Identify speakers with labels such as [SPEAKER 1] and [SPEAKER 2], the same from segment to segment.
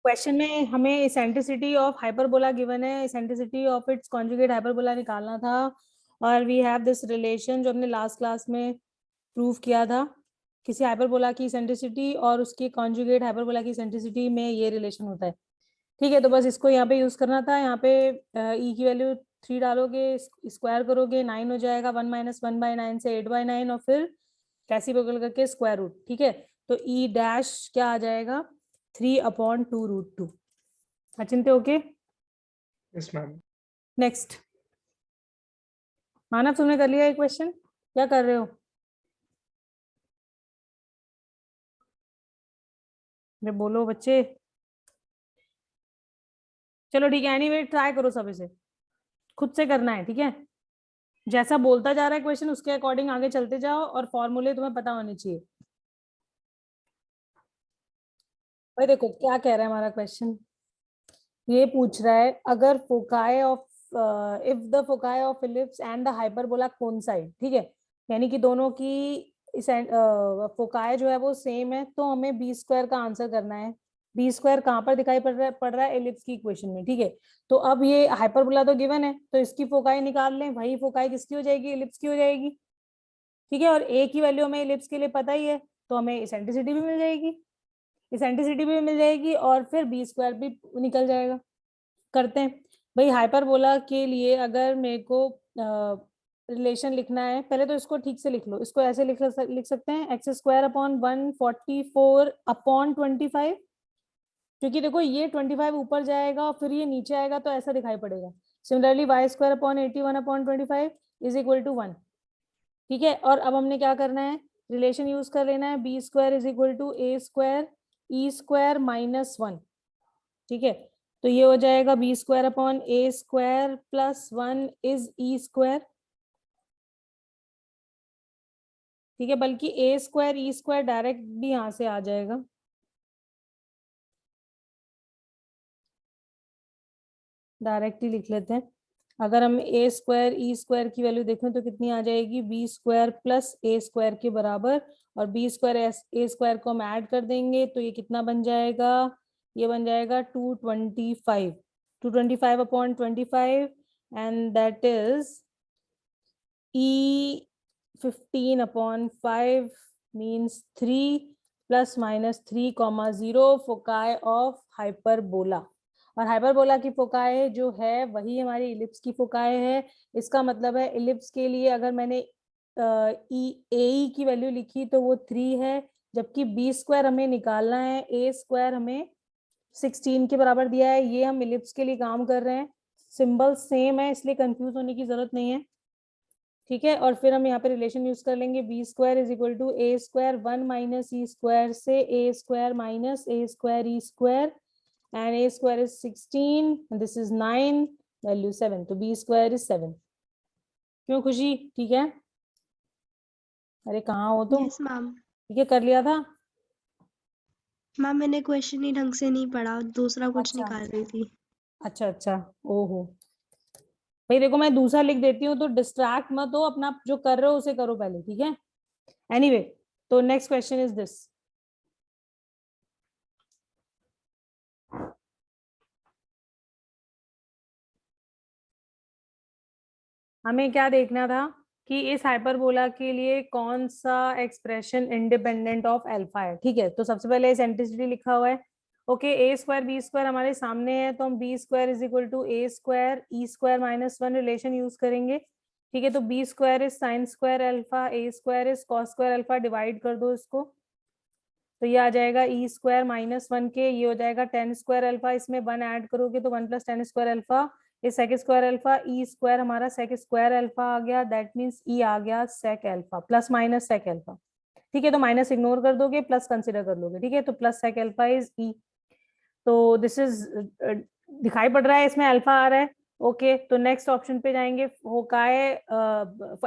[SPEAKER 1] Question में हमें eccentricity of hyperbola given है, eccentricity of its conjugate hyperbola निकालना था, और वी हैव दिस रिलेशन जो हमने लास्ट क्लास में प्रूव किया था। किसी हाइपरबोला की इसेंट्रिसिटी और उसकी कॉन्जुगेट हाइपरबोला की इसेंट्रिसिटी में ये रिलेशन होता है। ठीक है, तो बस इसको यहाँ पे यूज करना था। यहाँ पे ई की वैल्यू 3 डालोगे, स्क्वायर करोगे 9 हो जाएगा, 1 - 1/9 से 8/9, और फिर कैसी बगल करके स्क्वायर रूट। ठीक है, तो ई डैश क्या आ जाएगा, 3/2√2। अचिंत्य ओके?
[SPEAKER 2] Yes ma'am.
[SPEAKER 1] नेक्स्ट, मानव तुमने कर लिया एक क्वेश्चन, क्या कर रहे हो? अरे बोलो बच्चे। चलो ठीक है, एनीवे ट्राई करो सब, इसे खुद से करना है। ठीक है, जैसा बोलता जा रहा है क्वेश्चन उसके अकॉर्डिंग आगे चलते जाओ, और फॉर्मूले तुम्हें पता होने चाहिए। भाई देखो क्या कह रहा है हमारा क्वेश्चन, ये पूछ रहा है अगर foci of if the foci of ellipse and the hyperbola coincide, ठीक है, यानी कि दोनों की फोकाई जो है वो सेम है, तो हमें बी स्क्वायर का आंसर करना है। बी स्क्वायर कहाँ पर दिखाई पड़ रहा है इलिप्स की इक्वेशन में। ठीक है, तो अब ये हाइपरबोला तो गिवन है, तो इसकी फोकाई निकाल लें, वही फोकाई किसकी हो जाएगी, इलिप्स की हो जाएगी। ठीक है, और ए की वैल्यू हमें इलिप्स के लिए पता ही है, तो हमें इसेंट्रिसिटी भी मिल जाएगी, इसेंट्रिसिटी भी मिल जाएगी, और फिर बी स्क्वायर भी निकल जाएगा। करते हैं भाई, हाइपरबोला के लिए अगर मेरे को रिलेशन लिखना है, पहले तो इसको ठीक से लिख लो। इसको ऐसे लिख सकते हैं, x² / 144/25, क्योंकि देखो ये 25 ऊपर जाएगा और फिर ये नीचे आएगा तो ऐसा दिखाई पड़ेगा। Similarly y² / 81/25 = 1। ठीक है, और अब हमने क्या करना है, रिलेशन यूज कर लेना है, b² = a² e² - 1। ठीक है, तो ये हो जाएगा b² / a² + 1 is e²। ठीक है, बल्कि a² e² डायरेक्ट भी यहां से आ जाएगा, डायरेक्ट ही लिख लेते हैं। अगर हम a² e² की वैल्यू देखें तो कितनी आ जाएगी, b² + a² के बराबर, और b² a² को हम ऐड कर देंगे तो ये कितना बन जाएगा, ये बन जाएगा 225, 225/25, and that is E15/5 means 3 ± 3, 0 foci of hyperbola. और हाइपरबोला की फोकाई जो है वही हमारी इलिप्स की फोकाई है। इसका मतलब है इलिप्स के लिए अगर मैंने ए की वैल्यू लिखी तो वो 3 है, जबकि b² हमें निकालना है, a² हमें 16 के बराबर दिया है। ये हम इलिप्स के लिए काम कर रहे हैं, सिंबल सेम है इसलिए कंफ्यूज होने की जरूरत नहीं है। ठीक है, और फिर हम यहाँ पे रिलेशन यूज कर लेंगे, b² = a² 1 - e² से a² - a² e², and a² is 16 and this is 9, value 7, तो b² is 7। क्यों खुशी, ठीक है? अरे कहाँ हो तुम?
[SPEAKER 3] Yes ma'am.
[SPEAKER 1] ठीक है, कर लिया था।
[SPEAKER 3] मैम मैंने क्वेश्चन ही ढंग से नहीं पढ़ा, दूसरा कुछ
[SPEAKER 1] अच्छा
[SPEAKER 3] निकाल रही थी।
[SPEAKER 1] अच्छा अच्छा, ओहो भाई देखो मैं दूसरा लिख देती हूँ, तो डिस्ट्रैक्ट मत हो, अपना जो कर रहे हो उसे करो पहले। ठीक है, एनीवे, तो नेक्स्ट क्वेश्चन इज दिस। हमें क्या देखना था कि इस हाइपरबोला के लिए कौन सा एक्सप्रेशन इंडिपेंडेंट ऑफ अल्फा है। ठीक है, तो सबसे पहले इसेंट्रिसिटी लिखा हुआ है। ओके, a² b² हमारे सामने है, तो हम b² = a² e² - 1 relation use करेंगे। ठीक है, तो b² is sin² alpha, a² is cos² alpha, divide कर दो इसको, तो ये आ जाएगा e² - 1 के, ये हो जाएगा tan² अल्फा, इसमें 1 ऐड करोगे तो 1 + tan² अल्फा, ये sec² अल्फा, e² हमारा sec² अल्फा आ गया, दैट मीन्स e आ गया sec alpha plus minus sec alpha. ठीक है, तो माइनस इग्नोर कर दोगे, प्लस कंसिडर कर लोगे। ठीक है, तो plus sec alpha is e, तो दिस इज दिखाई पड़ रहा है इसमें अल्फा आ रहा है। ओके, तो नेक्स्ट ऑप्शन पे जाएंगे, फोकाई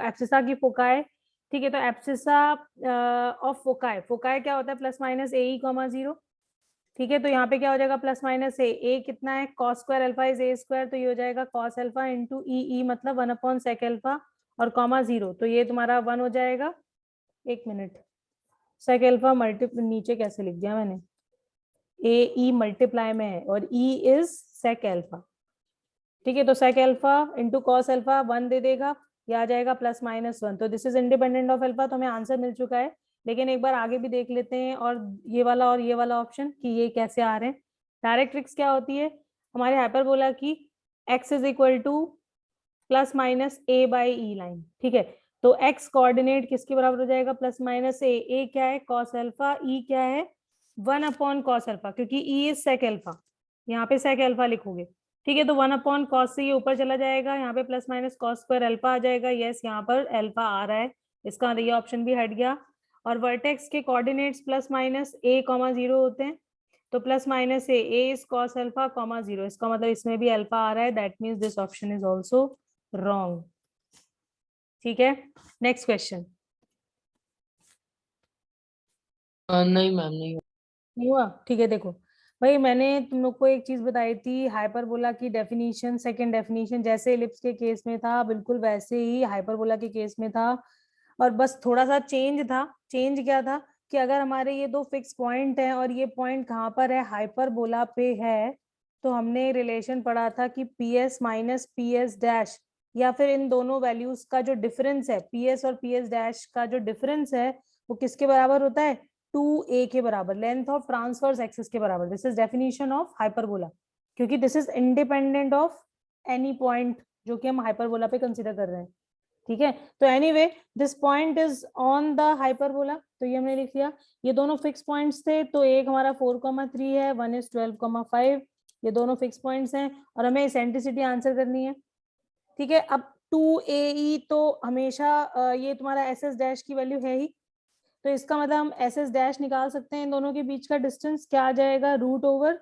[SPEAKER 1] एब्सिसा की फोकाई। ठीक है, तो एब्सिसा ऑफ फोकाई, फोकाई क्या होता है, ± ae, 0। ठीक है, तो यहाँ पे क्या हो जाएगा, ± a कितना है, cos² अल्फा इज a², तो ये हो जाएगा cos अल्फा इंटू e, मतलब 1/sec अल्फा, और कॉमा 0, तो ये तुम्हारा 1 हो जाएगा। एक मिनट, sec अल्फा मल्टीपल नीचे कैसे लिख दिया मैंने, ए ई मल्टीप्लाई में है और ई इज सेक एल्फा, ठीक है। तो सेक एल्फा इंटू कॉस एल्फा 1 दे देगा, ये आ जाएगा +-1, तो this is independent of alpha, तो हमें आंसर मिल चुका है। लेकिन एक बार आगे भी देख लेते हैं और ये वाला ऑप्शन कि ये कैसे आ रहे हैं। डायरेक्ट ट्रिक्स क्या होती है हमारे हाइपरबोला की, x is equal to +-a by e line, ठीक है। तो x कोऑर्डिनेट किसके बराबर हो जाएगा, +-a, क्या है cos एल्फा, e क्या है 1/cos एल्फा, क्योंकि e इज सेक एल्फा, यहाँ पे सेक एल्फा लिखोगे, ठीक है। तो 1/cos से ये ऊपर चला जाएगा, यहाँ पे +-cos² एल्फा आ जाएगा, यस यहाँ पर एल्फा आ रहा है, इसका ये ऑप्शन भी हट गया। और वर्टेक्स के कोऑर्डिनेट्स +-a, 0 होते हैं, तो +-a इज cos एल्फा, 0, इसका मतलब इसमें भी एल्फा आ रहा है, that means this option is also wrong, ठीक है। Next question.
[SPEAKER 4] नहीं मैम, नहीं
[SPEAKER 1] हुआ, ठीक है। देखो भाई, मैंने तुम लोग को एक चीज बताई थी, हाइपरबोला की डेफिनीशन, सेकंड डेफिनीशन जैसे इलिप्स के केस में था बिल्कुल वैसे ही हाइपरबोला के केस में था, और बस थोड़ा सा चेंज था। चेंज क्या था कि अगर हमारे ये दो फिक्स पॉइंट हैं और ये पॉइंट कहाँ पर है, हाइपरबोला पे है, तो हमने रिलेशन पढ़ा था कि P S minus P S dash, या फिर इन दोनों वैल्यूज का जो डिफरेंस है, पी एस और पी एस डैश का जो डिफरेंस है, वो किसके बराबर होता है, 2a के बराबर, लेंथ ऑफ ट्रांसवर्स एक्सिस के बराबर। This is definition of hyperbola, क्योंकि this is independent of any point जो कि हम हाइपरबोला पे कंसीडर कर रहे हैं, ठीक है। तो anyway this point is on the hyperbola, तो ये हमने लिख लिया। ये दोनों फिक्स पॉइंट्स थे, तो एक हमारा 4,3 है, 1 इज 12,5, ये दोनों फिक्स पॉइंट्स हैं और हमें एसेंट्रिसिटी आंसर करनी है, ठीक है। अब 2ae तो हमेशा ये तुम्हारा एस एस डैश की वैल्यू है ही, तो इसका मतलब हम एस एस डैश निकाल सकते हैं, इन दोनों के बीच का डिस्टेंस क्या आ जाएगा, √5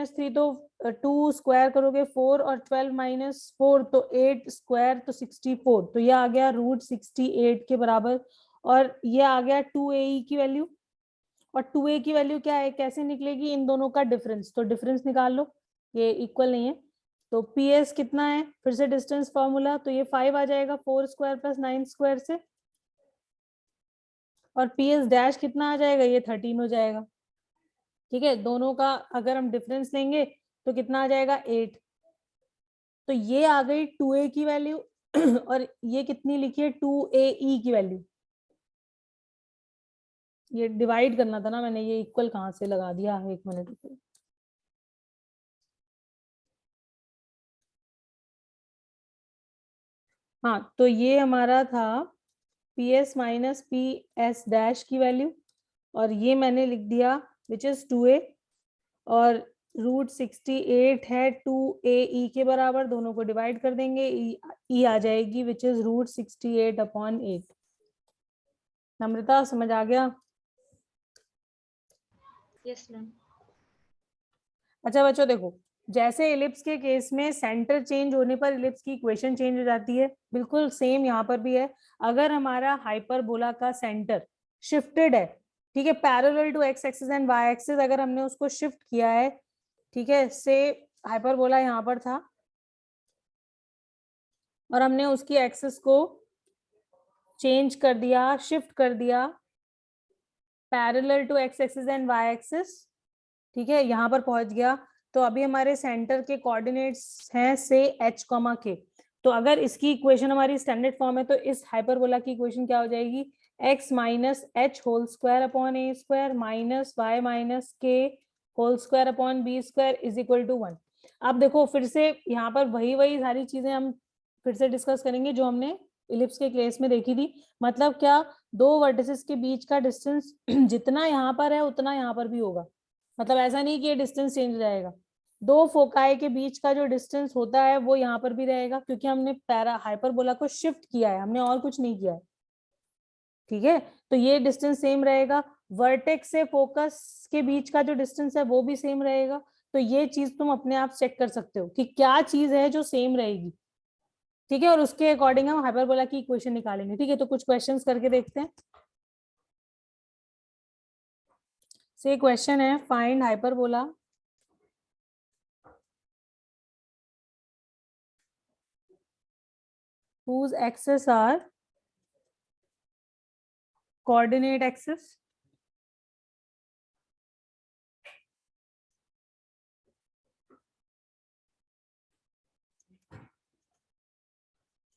[SPEAKER 1] - 3, तो 2 स्क्वायर करोगे 4, और 12 - 4 तो 8 स्क्वायर, तो 64, तो ये आ गया √68 के बराबर। और ये आ गया 2ae की वैल्यू, और 2a की वैल्यू क्या है, कैसे निकलेगी, इन दोनों का डिफरेंस, तो डिफरेंस निकाल लो, ये इक्वल नहीं है। तो ps कितना है, फिर से डिस्टेंस फॉर्मूला, तो ये 5 आ जाएगा 4 स्क्वायर + 9 स्क्वायर से, और ps डैश कितना आ जाएगा, ये 13 हो जाएगा, ठीक है। दोनों का अगर हम डिफरेंस लेंगे तो कितना आ जाएगा 8, तो ये आ गई 2a की वैल्यू और ये कितनी लिखी है 2ae की वैल्यू। ये डिवाइड करना था ना मैंने, ये इक्वल कहाँ से लगा दिया, 1 मिनट रुको। हाँ, तो ये हमारा था ps minus P S dash की वैल्यू, और ये मैंने लिख दिया विच इज 2a, और √68 है 2ae के बराबर, दोनों को डिवाइड कर देंगे, e आ जाएगी विच इज √68/8। नम्रता समझ आ गया?
[SPEAKER 3] Yes ma'am.
[SPEAKER 1] अच्छा बच्चों देखो, जैसे इलिप्स के केस में सेंटर चेंज होने पर इलिप्स की इक्वेशन चेंज हो जाती है, बिल्कुल सेम यहाँ पर भी है। अगर हमारा हाइपरबोला का सेंटर शिफ्टेड है, ठीक है, parallel to x axis and y axis, अगर हमने उसको शिफ्ट किया है, ठीक है, से हाइपरबोला यहाँ पर था और हमने उसकी एक्सिस को चेंज कर दिया, शिफ्ट कर दिया parallel to x axis and y axis, ठीक है, यहाँ पर पहुंच गया। तो अभी हमारे सेंटर के कोऑर्डिनेट्स हैं से h, k, तो अगर इसकी इक्वेशन हमारी स्टैंडर्ड फॉर्म है, तो इस हाइपरबोला की इक्वेशन क्या हो जाएगी, x - h² minus y - k² b² = 1। अब देखो फिर से यहाँ पर वही वही सारी चीजें हम फिर से डिस्कस करेंगे जो हमने इलिप्स के केस में देखी थी। मतलब क्या, दो वर्टिसेस के बीच का डिस्टेंस जितना यहाँ पर है उतना यहाँ पर भी होगा, मतलब ऐसा नहीं कि ये डिस्टेंस चेंज रहेगा। दो फोकाई के बीच का जो डिस्टेंस होता है वो यहाँ पर भी रहेगा, क्योंकि हमने पैरा हाइपरबोला को शिफ्ट किया है, हमने और कुछ नहीं किया है, ठीक है। तो ये डिस्टेंस सेम रहेगा, वर्टेक्स से फोकस के बीच का जो डिस्टेंस है वो भी सेम रहेगा। तो ये चीज तुम अपने आप चेक कर सकते हो कि क्या चीज है जो सेम रहेगी, ठीक है, और उसके अकॉर्डिंग हम हाइपरबोला की इक्वेशन निकालेंगे, ठीक है। तो कुछ क्वेश्चंस करके देखते हैं। से क्वेश्चन है, find hyperbola whose axes are coordinate axis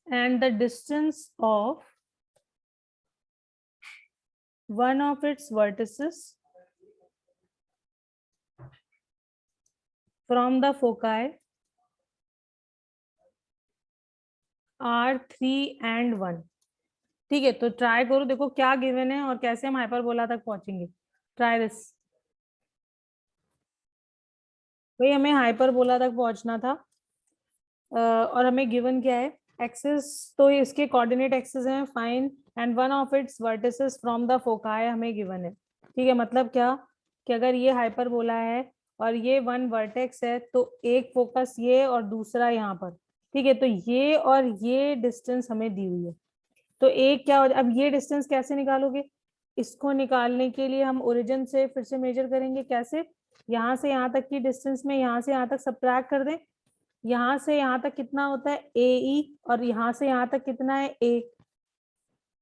[SPEAKER 1] and the distance of one of its vertices from the foci are 3 and 1. ठीक है, तो ट्राई करो, देखो क्या गिवन है और कैसे हम हाइपरबोला तक पहुंचेंगे. Try this. भाई हमें हाइपरबोला तक पहुंचना था और हमें गिवन क्या है, एक्सिस, तो इसके कोऑर्डिनेट एक्सिस हैं, fine, and one of its vertices from the foci हमें गिवन है. ठीक है, मतलब क्या कि अगर ये हाइपरबोला है और ये वन वर्टेक्स है तो एक फोकस ये और दूसरा यहाँ पर. ठीक है, तो ये और ये डिस्टेंस हमें दी हुई है. तो एक क्या हो, अब ये डिस्टेंस कैसे निकालोगे, इसको निकालने के लिए हम ओरिजिन से फिर से मेजर करेंगे. कैसे, यहाँ से यहाँ तक की डिस्टेंस में यहाँ से यहाँ तक सब्ट्रैक्ट कर दें. यहाँ से यहाँ तक कितना होता है AE और यहाँ से यहाँ तक कितना है A.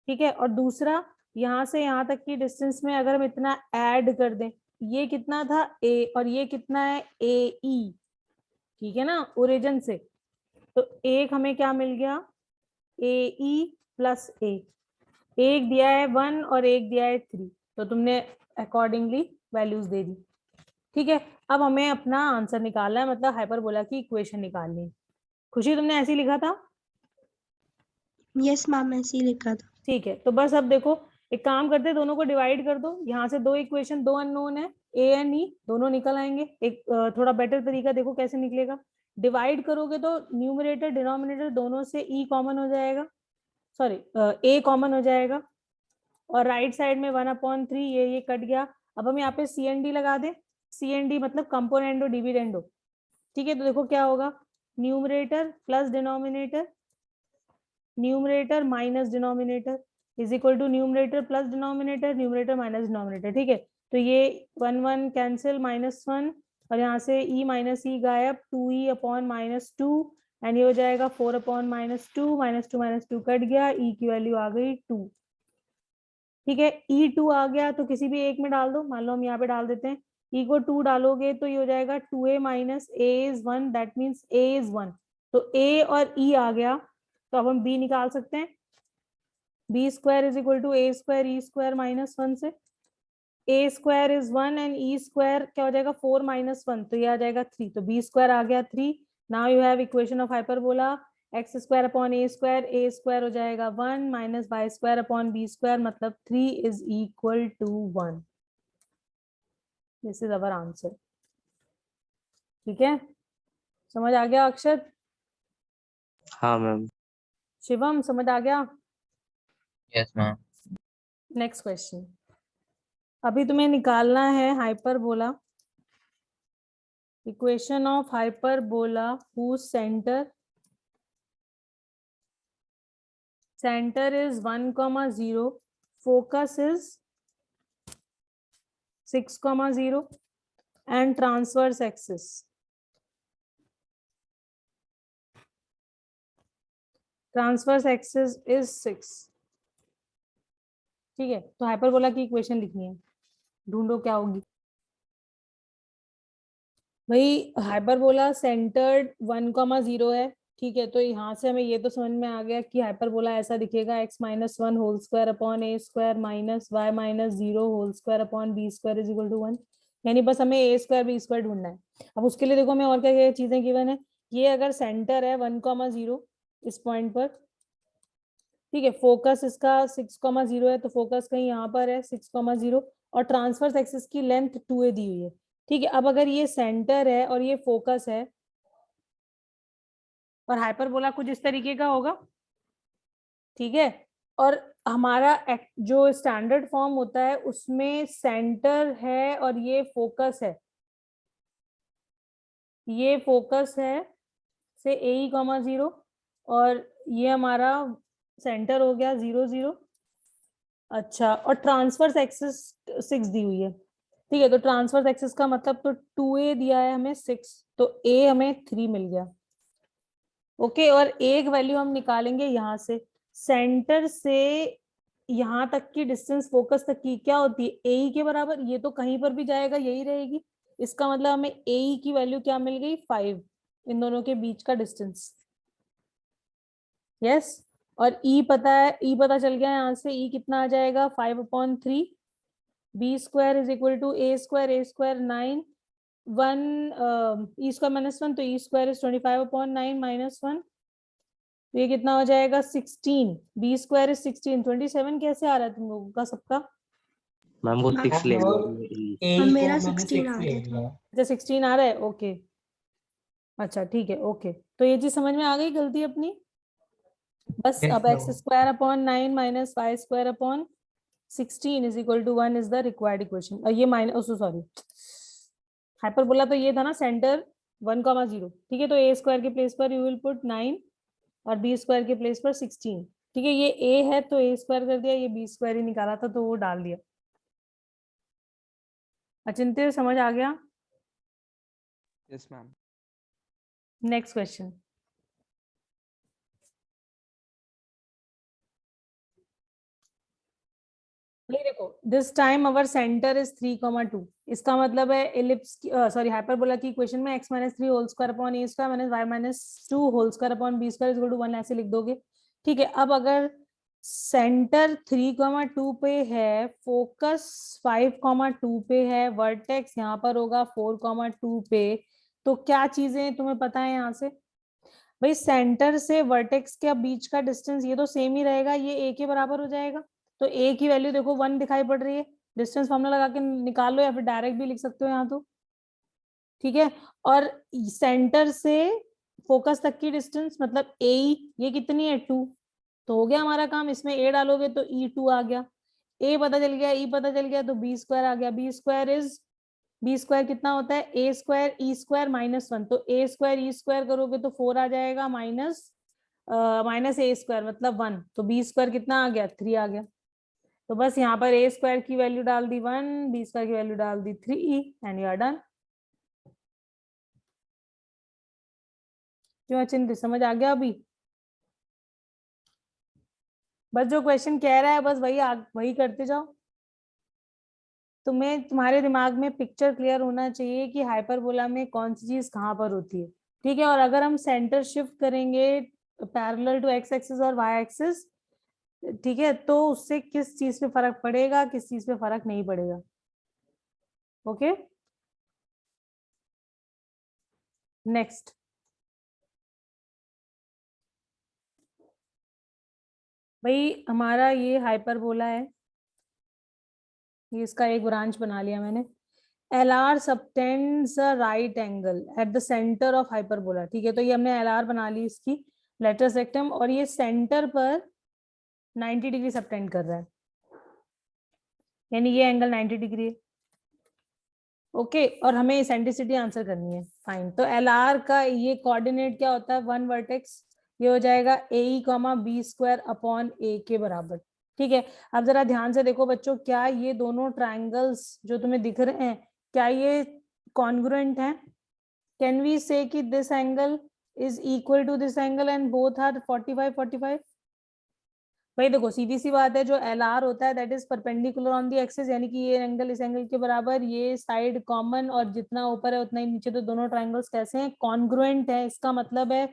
[SPEAKER 1] ठीक है, और दूसरा यहाँ से यहाँ तक की डिस्टेंस में अगर हम इतना ऐड कर दें, ये कितना था A और ये कितना है AE. ठीक है ना, ओरिजिन से. तो एक हमें क्या मिल गया, AE प्लस A. एक दिया है 1 और एक दिया है 3, तो तुमने अकॉर्डिंगली वैल्यूज दे दी. ठीक है, अब हमें अपना आंसर निकालना है, मतलब हाइपरबोला की इक्वेशन निकालनी है. खुशी तुमने ऐसे ही लिखा था?
[SPEAKER 3] यस मैम, ऐसे ही लिखा था.
[SPEAKER 1] ठीक है, तो बस अब देखो एक काम करते हैं, दोनों को डिवाइड कर दो. यहाँ से दो इक्वेशन, दो अननोन है A एंड E, दोनों निकल आएंगे. एक थोड़ा बेटर तरीका देखो कैसे निकलेगा. डिवाइड करोगे तो न्यूमरेटर डिनोमिनेटर दोनों से E कॉमन हो जाएगा, सॉरी A कॉमन हो जाएगा, और राइट साइड में 1/3 ये कट गया. अब हम यहाँ पे CND लगा दें. CND मतलब कंपोनेंडो डिविडेंडो. ठीक है, तो देखो क्या होगा, numerator plus denominator, numerator minus denominator is equal to numerator plus denominator, numerator minus denominator. ठीक है, तो ये 1 कैंसिल, -1, और यहाँ से E माइनस E गायब, 2E अपॉन -2, एंड ये हो जाएगा 4 अपॉन -2, -2 कट गया, E की वैल्यू आ गई 2. ठीक है, E2 आ गया तो किसी भी एक में डाल दो. मान लो हम यहाँ पे डाल देते हैं, E को 2 डालोगे तो ये हो जाएगा 2A minus A is 1, that means A is 1. तो A और E आ गया, तो अब हम B निकाल सकते हैं. B square is equal to A square E square -1 से. A square is 1 and E square क्या हो जाएगा 4 - 1, तो ये आ जाएगा 3. तो B स्क्वायर आ गया 3. Now you have equation of hyperbola, x square upon A square हो जाएगा 1 minus y square upon B square, मतलब 3 is equal to 1. This is our answer. ठीक है, समझ आ गया अक्षत?
[SPEAKER 5] हाँ मैम.
[SPEAKER 1] शिवम समझ आ गया?
[SPEAKER 5] Yes ma'am.
[SPEAKER 1] Next question. अभी तुम्हें निकालना है hyperbola, equation of hyperbola whose center is 1,0, focus is 6,0, and transverse axis is 6. ठीक है, तो हाइपरबोला की इक्वेशन लिखनी है, ढूंढो क्या होगी. भाई हाइपरबोला सेंटर्ड 1,0 है. ठीक है, तो यहाँ से हमें ये तो समझ में आ गया कि हाइपरबोला ऐसा दिखेगा, x-1 whole square upon A square minus y minus 0 whole square upon B square is equal to 1. यानी बस हमें A स्क्वायर B स्क्वायर ढूंढना है. अब उसके लिए देखो हमें और क्या क्या चीजें गिवन है. ये अगर सेंटर है 1,0 इस पॉइंट पर, ठीक है, फोकस इसका 6,0 है, तो फोकस कहीं यहाँ पर है 6,0, और ट्रांसफर्स एक्सिस की लेंथ 2a दी हुई है. ठीक है, अब अगर ये सेंटर है और ये फोकस है और हाइपरबोला कुछ इस तरीके का होगा. ठीक है, और हमारा जो स्टैंडर्ड फॉर्म होता है उसमें सेंटर है और ये फोकस है, ये फोकस है से AE,0, और ये हमारा सेंटर हो गया 0 0. अच्छा, और ट्रांसफर्स एक्सिस 6 दी हुई है. ठीक है, तो ट्रांसफर्स एक्सिस का मतलब तो 2a दिया है हमें 6, तो a हमें 3 मिल गया. ओके, और एक वैल्यू हम निकालेंगे यहाँ से, सेंटर से यहाँ तक की डिस्टेंस फोकस तक की क्या होती है AE के बराबर. ये तो कहीं पर भी जाएगा यही रहेगी, इसका मतलब हमें AE की वैल्यू क्या मिल गई 5, इन दोनों के बीच का डिस्टेंस. यस, और ई पता है, ई पता चल गया यहाँ से, ई कितना आ जाएगा 5/3, b square is equal to a square 9, 1 e square -1, तो ई स्क्वायर इज 25/9 -1, तो ये कितना हो जाएगा 16, बी स्क्वायर इज 16, 27 कैसे आ रहा है तुम लोगों का सबका?
[SPEAKER 5] मैम वो 6 ले
[SPEAKER 2] और
[SPEAKER 5] लिया।
[SPEAKER 3] हाँ,
[SPEAKER 2] ए
[SPEAKER 3] मेरा
[SPEAKER 2] को मैंने
[SPEAKER 3] 16 आ
[SPEAKER 2] 6 ले
[SPEAKER 3] गया था।
[SPEAKER 2] लिया।
[SPEAKER 1] अच्छा 16 आ रहा है, ओके, अच्छा ठीक है, ओके, तो ये चीज समझ में आ गई, गलती अपनी। बस
[SPEAKER 2] Yes,
[SPEAKER 1] अब
[SPEAKER 2] ma'am.
[SPEAKER 1] x² / 9 - y² / 16 is equal to 1 is the required equation. और ये माइनस, सॉरी, हाइपरबोला तो ये था ना सेंटर 1,0, ठीक है, तो ए स्क्वायर के प्लेस पर यू विल पुट 9 और बी स्क्वायर के प्लेस पर 16, ठीक है, ये ए है तो ए स्क्वायर कर दिया, ये बी स्क्वायर ही निकाला था तो वो डाल दिया। अचिंत्य समझ आ गया?
[SPEAKER 2] Yes, ma'am.
[SPEAKER 1] नेक्स्ट क्वेश्चन, ये देखो, this time our centre is 3,2, इसका मतलब है एलिप्स की, सॉरी, हाइपरबोला की इक्वेशन में x - 3 whole square upon a square - y - 2 whole square upon b square is equal to 1 ऐसे लिख दोगे, ठीक है। अब अगर सेंटर 3,2 पे है, फोकस 5,2 पे है, वर्टेक्स यहाँ पर होगा 4,2 पे, तो क्या चीजें तुम्हें पता है यहाँ से? भाई सेंटर से वर्टेक्स के बीच का डिस्टेंस ये तो सेम ही रहेगा, ये a के बराबर हो जाएगा, तो a की वैल्यू देखो 1 दिखाई पड़ रही है, डिस्टेंस फॉर्मूला लगा के निकाल लो या फिर डायरेक्ट भी लिख सकते हो यहाँ तो, ठीक है। और सेंटर से फोकस तक की डिस्टेंस मतलब a, ये कितनी है 2, तो हो गया हमारा काम, इसमें a डालोगे तो e2 आ गया, a पता चल गया, e पता चल गया, तो b स्क्वायर आ गया, बी स्क्वायर कितना होता है ए स्क्वायर ई स्क्वायर -1, तो ए स्क्वायर ई स्क्वायर करोगे तो 4 आ जाएगा, माइनस ए स्क्वायर मतलब 1, तो बी स्क्वायर कितना आ गया 3 आ गया, तो बस यहाँ पर ए स्क्वायर की वैल्यू डाल दी 1, बी स्क्वायर की वैल्यू डाल दी 3 एंड यू आर डन। क्यों अचिंत्य, समझ आ गया अभी? बस जो क्वेश्चन कह रहा है बस वही करते जाओ, तुम्हें तुम्हारे दिमाग में पिक्चर क्लियर होना चाहिए कि हाइपरबोला में कौन सी चीज कहाँ पर होती है, ठीक है। और अगर हम सेंटर शिफ्ट करेंगे पैरेलल टू एक्स एक्सिस और वाई एक्सिस, ठीक है, तो उससे किस चीज पे फर्क पड़ेगा, किस चीज पे फर्क नहीं पड़ेगा, ओके। नेक्स्ट, भाई हमारा ये हाइपरबोला है, ये इसका एक ब्रांच बना लिया मैंने, LR subtends a right angle at the centre of hyperbola, ठीक है, तो ये हमने LR बना ली इसकी लेटरस रेक्टम, और ये सेंटर पर 90 डिग्री सबटेंड कर रहा है, यानी ये एंगल 90 डिग्री है, ओके। और हमें एसेंट्रिसिटी आंसर करनी है, फाइन। तो LR का ये कोऑर्डिनेट क्या होता है, 1 वर्टेक्स, ये हो जाएगा AE, B square upon A के बराबर, ठीक है। अब जरा ध्यान से देखो बच्चों, क्या ये दोनों ट्राइंगल्स जो तुम्हें दिख रहे हैं, क्या ये कॉन्ग्रुएंट हैं? कैन वी से कि this angle is equal to this angle and both are 45 भाई देखो सीधी सी बात है, जो LR होता है that is perpendicular on the axis, यानी कि ये एंगल इस एंगल के बराबर, ये साइड कॉमन, और जितना ऊपर है उतना ही नीचे, तो दोनों ट्राइंगल्स कैसे हैं, कॉन्ग्रुएंट है। इसका मतलब है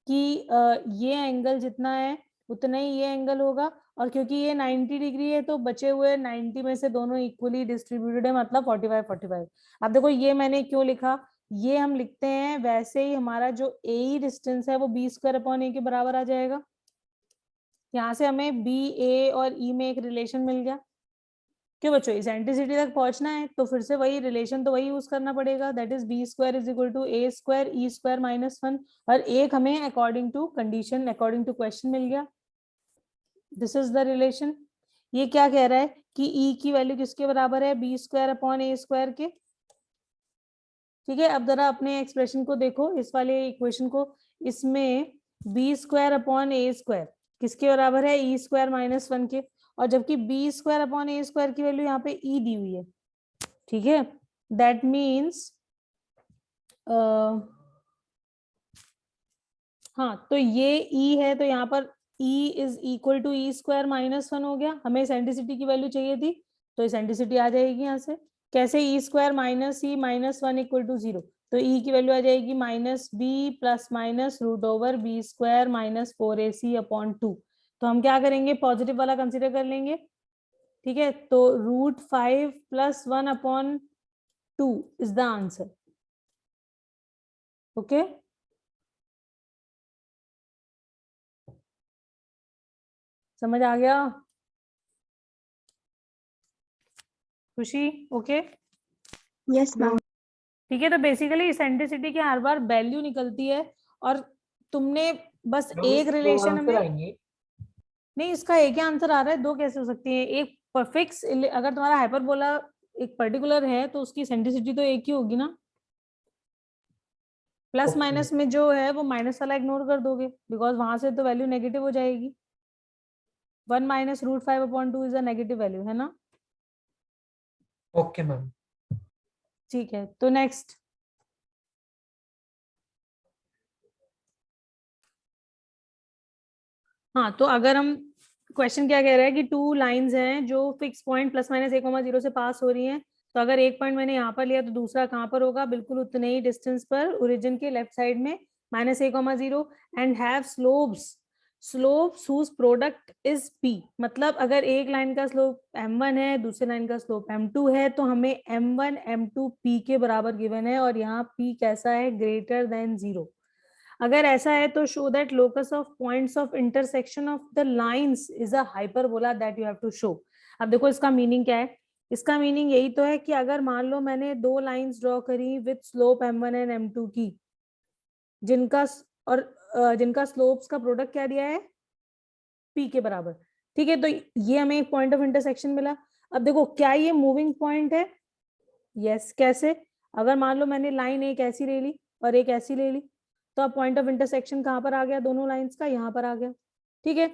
[SPEAKER 1] कि ये एंगल जितना है उतना ही ये एंगल होगा, और क्योंकि ये 90 डिग्री है तो बचे हुए 90 में से दोनों इक्वली डिस्ट्रीब्यूटेड है, मतलब 45। अब देखो ये मैंने क्यों लिखा, ये हम लिखते हैं वैसे ही हमारा जो AE डिस्टेंस है वो B स्क्वायर अपॉन A के बराबर आ जाएगा, यहाँ से हमें बी, ए और ई में एक रिलेशन मिल गया। क्यों बच्चों, इसेंट्रिसिटी तक पहुंचना है तो फिर से वही रिलेशन तो वही यूज करना पड़ेगा, that is b square is equal to a square e square -1, और एक हमें according to condition, according to question मिल गया, दिस इज द रिलेशन। ये क्या कह रहा है कि ई की वैल्यू किसके बराबर है, B square upon a square के, ठीक है। अब जरा अपने एक्सप्रेशन को देखो, इस वाले इक्वेशन को, इसमें B square upon a square किसके बराबर है, ई स्क्वायर -1 के, और जबकि B square upon a square की वैल्यू यहाँ पे ई दी हुई है, ठीक है। दैट मीन्स हाँ, तो ये ई है तो यहाँ पर e is equal to e square -1 हो गया, हमें एसेंट्रिसिटी की वैल्यू चाहिए थी तो एसेंट्रिसिटी आ जाएगी यहाँ से, कैसे? E square minus e minus 1 equal to 0, तो ई की वैल्यू आ जाएगी minus b plus minus root over b square minus 4ac upon 2। तो हम क्या करेंगे? पॉजिटिव वाला कंसिडर कर लेंगे, ठीक है। तो root 5 plus 1 upon 2 is the answer. Okay, समझ आ गया? खुशी? Okay,
[SPEAKER 3] yes ma'am.
[SPEAKER 1] ठीक है। तो बेसिकली इसेंट्रिसिटी की हर बार वैल्यू निकलती है और तुमने बस एक रिलेशन में नहीं, इसका एक ही आंसर आ रहा है, दो कैसे हो सकती है? एक फिक्स, अगर तुम्हारा हाइपरबोला एक पर्टिकुलर है तो उसकी इसेंट्रिसिटी तो एक ही होगी ना। प्लस माइनस में जो है वो माइनस वाला इग्नोर कर दोगे बिकॉज वहां से तो वैल्यू नेगेटिव हो जाएगी। 1 minus root 5 upon 2 is a negative value, है ना?
[SPEAKER 6] Okay ma'am.
[SPEAKER 1] ठीक है, तो नेक्स्ट। हाँ, तो अगर हम क्वेश्चन क्या कह रहा है कि टू लाइंस हैं जो फिक्स पॉइंट प्लस माइनस 1,0 से पास हो रही हैं, तो अगर एक पॉइंट मैंने यहाँ पर लिया तो दूसरा कहाँ पर होगा? बिल्कुल उतने ही डिस्टेंस पर ओरिजिन के लेफ्ट साइड में -a,0 and have slopes whose product is p। मतलब अगर एक लाइन का स्लोप m1 है, दूसरे लाइन का स्लोप m2 है, तो हमें m1 m2 p के बराबर गिवन है और यहाँ p कैसा है? Greater than 0। अगर ऐसा है तो show that locus of points of intersection of the lines is a hyperbola that you have to show. अब देखो इसका मीनिंग क्या है? इसका मीनिंग यही तो है कि अगर मान लो मैंने दो लाइंस ड्रॉ करी with slope m1 and m2 की, जिनका स्लोप्स का प्रोडक्ट क्या दिया है? p के बराबर, ठीक है। तो ये हमें एक पॉइंट ऑफ इंटरसेक्शन मिला। अब देखो क्या ये मूविंग पॉइंट है? यस। कैसे? अगर मान लो मैंने लाइन एक ऐसी ले ली और एक ऐसी ले ली, तो अब पॉइंट ऑफ इंटरसेक्शन कहाँ पर आ गया दोनों लाइंस का? यहाँ पर आ गया, ठीक है।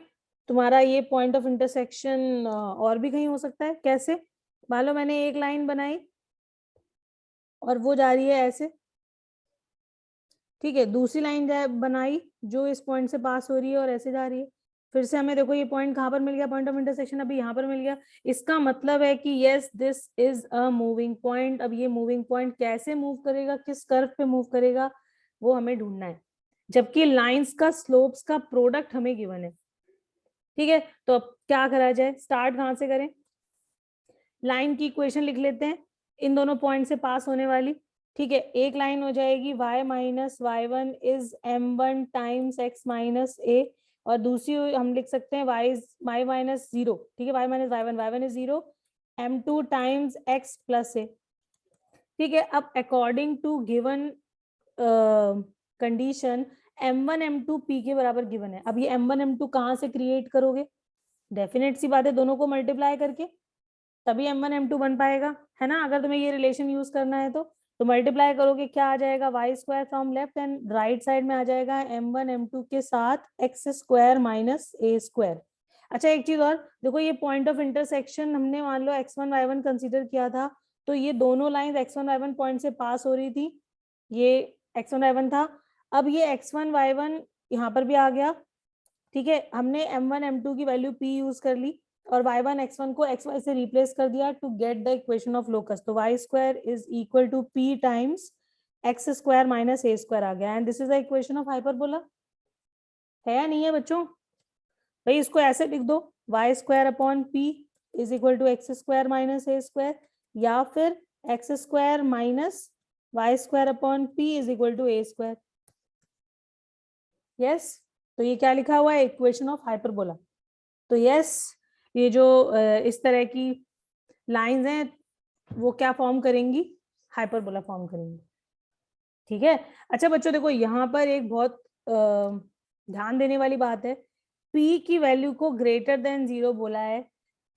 [SPEAKER 1] तुम्हारा ये पॉइंट ऑफ इंटरसेक्शन और भी कहीं हो सकता है। कैसे? मान लो मैंने एक लाइन बनाई और वो जा रही है ऐसे, ठीक है। दूसरी लाइन बनाई जो इस पॉइंट से पास हो रही है और ऐसे जा रही है। फिर से हमें देखो ये पॉइंट कहाँ पर मिल गया? पॉइंट ऑफ इंटरसेक्शन अभी यहाँ पर मिल गया। इसका मतलब है कि yes this is a moving point. अब ये मूविंग पॉइंट कैसे मूव करेगा, किस कर्व पे मूव करेगा, वो हमें ढूंढना है, जबकि लाइंस का स्लोप्स का प्रोडक्ट हमें गिवन है, ठीक है। तो अब क्या करा जाए? स्टार्ट कहाँ से करें? लाइन की इक्वेशन लिख लेते हैं इन दोनों पॉइंट से पास होने वाली, ठीक है। एक लाइन हो जाएगी y minus y1 is m1 times x minus a, और दूसरी हम लिख सकते हैं y माइनस 0, ठीक है। y minus y1 is 0, m2 times x plus a, ठीक है। अब according to given condition m1 m2 p के बराबर गिवन है। अब ये m1 m2 कहाँ से क्रिएट करोगे? डेफिनेट सी बात है, दोनों को मल्टीप्लाई करके तभी m1 m2 बन पाएगा, है ना। अगर तुम्हें ये रिलेशन यूज करना है तो मल्टीप्लाई करोगे, क्या आ जाएगा? Y square from left and right side में आ जाएगा m1 m2 के साथ x square minus a square. अच्छा एक चीज और देखो, ये पॉइंट ऑफ इंटरसेक्शन हमने मान लो x1 y1 कंसीडर किया था, तो ये दोनों लाइन x1 y1 पॉइंट से पास हो रही थी, ये x1 y1 था। अब ये x1 y1 यहाँ पर भी आ गया, ठीक है। हमने m1 m2 की वैल्यू p यूज कर ली और y1 x1 को xy से रिप्लेस कर दिया to get the equation of locus. तो y square is equal to p times x square minus a square आ गया, and this is the equation of hyperbola. है या नहीं है बच्चों? भाई इसको ऐसे लिख दो, y square upon p is equal to x square minus a square, या फिर x square minus y square upon p is equal to a square. Yes, तो ये क्या लिखा हुआ है? Equation of hyperbola. तो यस, ये जो इस तरह की लाइंस हैं वो क्या फॉर्म करेंगी? हाइपरबोला फॉर्म करेंगी, ठीक है। अच्छा बच्चों देखो यहाँ पर एक बहुत ध्यान देने वाली बात है, p की वैल्यू को ग्रेटर देन 0 बोला है।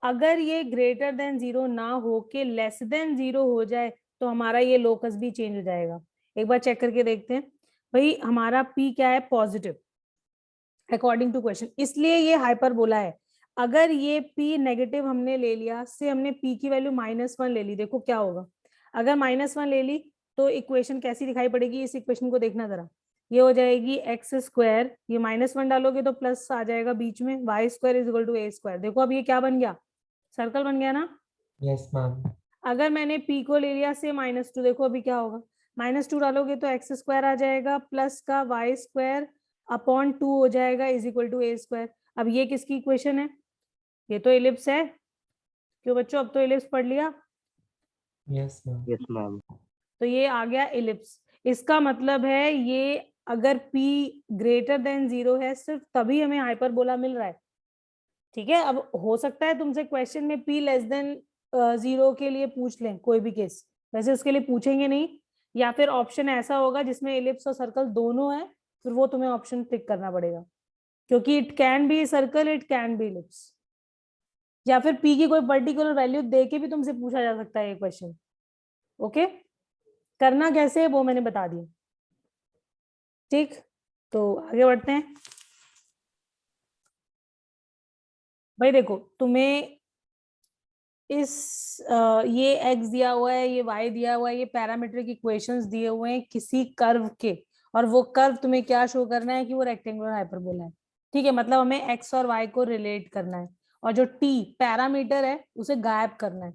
[SPEAKER 1] अगर ये ग्रेटर देन 0 ना हो के लेस देन 0 हो जाए तो हमारा ये लोकस भी चेंज हो जाएगा। एक बार चेक करके देखते हैं। भाई हमारा p क्या है? पॉजिटिव अकॉर्डिंग टू क्वेश्चन, इसलिए ये हाइपरबोला है। अगर ये p नेगेटिव हमने ले लिया, से हमने p की वैल्यू -1 ले ली, देखो क्या होगा। अगर -1 ले ली तो इक्वेशन कैसी दिखाई पड़ेगी? इस इक्वेशन को देखना जरा, ये हो जाएगी एक्स स्क्वायर, ये -1 डालोगे तो प्लस आ जाएगा बीच में, y square is equal to a square. देखो अब ये क्या बन गया? सर्कल बन गया ना।
[SPEAKER 6] Yes ma'am.
[SPEAKER 1] अगर मैंने p को ले लिया से -2, देखो अभी क्या होगा, -2 डालोगे तो x स्क्वायर आ जाएगा प्लस का y स्क्वायर अपॉन 2 हो जाएगा is equal to a square. अब ये किसकी इक्वेशन है? ये तो एलिप्स है। क्यों बच्चों, अब तो एलिप्स पढ़ लिया।
[SPEAKER 6] Yes, ma'am.
[SPEAKER 5] Yes, ma'am.
[SPEAKER 1] तो ये आ गया एलिप्स। इसका मतलब है ये अगर p ग्रेटर देन 0 है सिर्फ तभी हमें हाइपरबोला मिल रहा है। ठीक है, अब हो सकता है तुमसे क्वेश्चन में p लेस देन 0 के लिए पूछ लें कोई भी केस, वैसे उसके लिए पूछेंगे नहीं, या फिर ऑप्शन ऐसा होगा जिसमें एलिप्स और सर्कल दोनों है, फिर वो तुम्हें ऑप्शन टिक करना पड़ेगा, क्योंकि it can be circle, it can be ellipse, या फिर p की कोई पर्टिकुलर वैल्यू दे के भी तुमसे पूछा जा सकता है ये क्वेश्चन। ओके, करना कैसे है वो मैंने बता दिया। ठीक, तो आगे बढ़ते हैं। भाई देखो, तुम्हें इस ये x दिया हुआ है, ये y दिया हुआ है, ये पैरामीट्रिक इक्वेशंस दिए हुए हैं किसी कर्व के, और वो कर्व तुम्हें क्या शो करना है कि वो रेक्टेंगुलर हाइपरबोला है। ठीक है, मतलब हमें x और y को रिलेट करना है, और जो t पैरामीटर है उसे गायब करना है।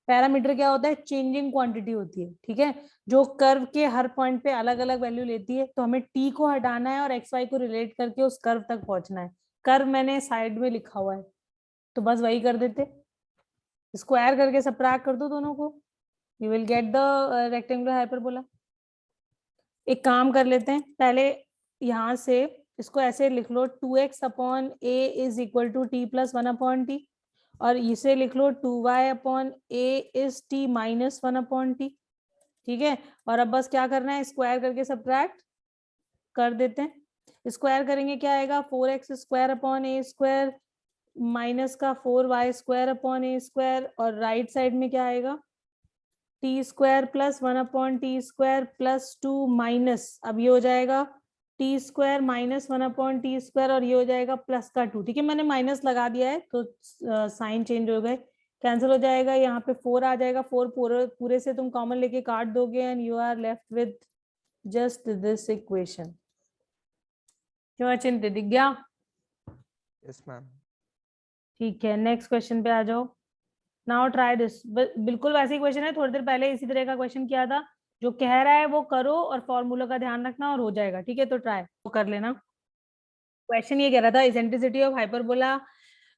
[SPEAKER 1] पैरामीटर क्या होता है? चेंजिंग क्वांटिटी होती है। ठीक है, जो कर्व के हर पॉइंट पे अलग अलग वैल्यू लेती है, तो हमें t को हटाना है और एक्स वाई को रिलेट करके उस कर्व तक पहुंचना है। कर्व मैंने साइड में लिखा हुआ है, तो बस वही कर देते, स्क्वायर करके सबट्रैक्ट कर दो दोनों को, you will get the rectangular hyperbola. एक काम कर लेते हैं, पहले यहाँ से इसको ऐसे लिख लो, 2x upon a is equal to t plus 1 upon t, और इसे लिख लो 2y upon a is t minus 1 upon t. ठीक है, और अब बस क्या करना है, स्क्वायर करके सबट्रैक्ट कर देते हैं। स्क्वायर करेंगे क्या आएगा, 4x square upon a square minus का 4y square upon a square, और राइट साइड में क्या आएगा, T square plus 1 upon T square plus 2 minus, अब ये हो जाएगा T square minus 1 upon T square, और ये हो जाएगा प्लस का 2। ठीक है, मैंने माइनस लगा दिया है तो साइन चेंज हो गए, कैंसिल हो जाएगा, यहाँ पे 4 आ जाएगा, 4 पूरे से तुम कॉमन लेके काट दोगे, and you are left with just this equation. क्यों अचिंत्य, दिख गया?
[SPEAKER 2] Yes, ma'am.
[SPEAKER 1] ठीक है, नेक्स्ट क्वेश्चन पे आ जाओ। नाउ ट्राई दिस, बिल्कुल वैसे ही क्वेश्चन है, थोड़ी देर पहले इसी तरह का क्वेश्चन किया था। जो कह रहा है वो करो और फॉर्मूला का ध्यान रखना और हो जाएगा। ठीक है, तो ट्राई वो कर लेना। क्वेश्चन ये कह रहा था, eccentricity of hyperbola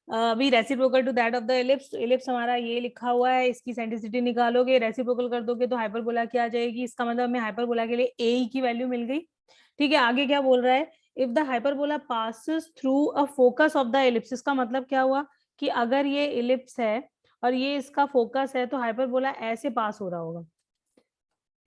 [SPEAKER 1] be reciprocal to that of the ellipse. Ellipse हमारा ये लिखा हुआ है, इसकी इसेंट्रिसिटी निकालोगे, रेसिप्रोकल कर दोगे तो हाइपरबोला क्या आ जाएगी। इसका मतलब हमें हाइपरबोला के लिए ए की वैल्यू मिल गई। ठीक है, आगे क्या बोल रहा है, if the hyperbola passes through a focus of the ellipse. इसका मतलब क्या हुआ कि अगर ये एलिप्स है और ये इसका फोकस है, तो हाइपरबोला ऐसे पास हो रहा होगा।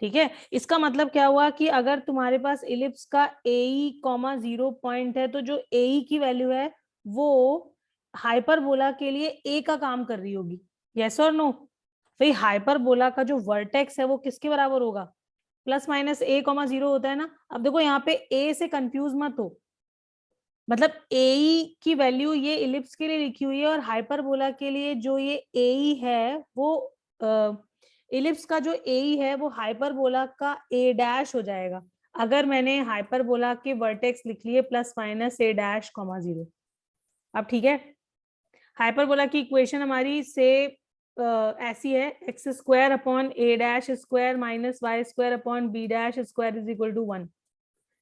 [SPEAKER 1] ठीक है, इसका मतलब क्या हुआ कि अगर तुम्हारे पास एलिप्स का ए कॉमा 0 पॉइंट है, तो जो ए की वैल्यू है वो हाइपरबोला के लिए ए का काम कर रही होगी। यस और नो? भाई हाइपरबोला का जो वर्टेक्स है वो किसके बराबर होगा, प्लस माइनस a कॉमा 0 होता है ना। अब देखो यहाँ पे a से कंफ्यूज मत हो, मतलब ए की वैल्यू ये इलिप्स के लिए लिखी हुई है, और हाइपरबोला के लिए जो ये ए है वो इलिप्स का जो ए है वो हाइपरबोला का ए डैश हो जाएगा, अगर मैंने हाइपरबोला के वर्टेक्स लिख लिए plus minus a dash comma 0। अब ठीक है, हाइपरबोला की इक्वेशन हमारी से ऐसी है, x square upon a dash square minus y square upon b dash square is equal to 1।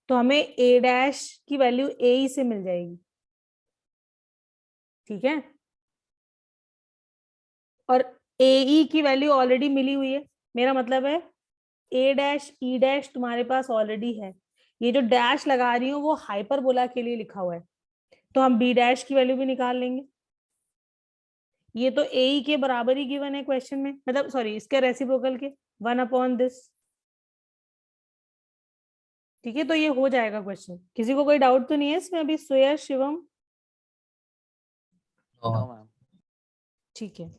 [SPEAKER 1] तो हमें ए डैश की वैल्यू ए ही से मिल जाएगी। ठीक है, और ए ई की वैल्यू ऑलरेडी मिली हुई है, मेरा मतलब है ए डैश ई डैश तुम्हारे पास ऑलरेडी है। ये जो डैश लगा रही हूँ वो हाइपरबोला के लिए लिखा हुआ है, तो हम बी डैश की वैल्यू भी निकाल लेंगे। ये तो ए ई के बराबर ही गिवन है क्वेश्चन में, मतलब सॉरी इसके रेसिप्रोकल के 1 अपॉन दिस। ठीक है, तो ये हो जाएगा क्वेश्चन। किसी को कोई डाउट तो नहीं है इसमें अभी? सुयश, शिवम?
[SPEAKER 2] No, ma'am.
[SPEAKER 1] ठीक है,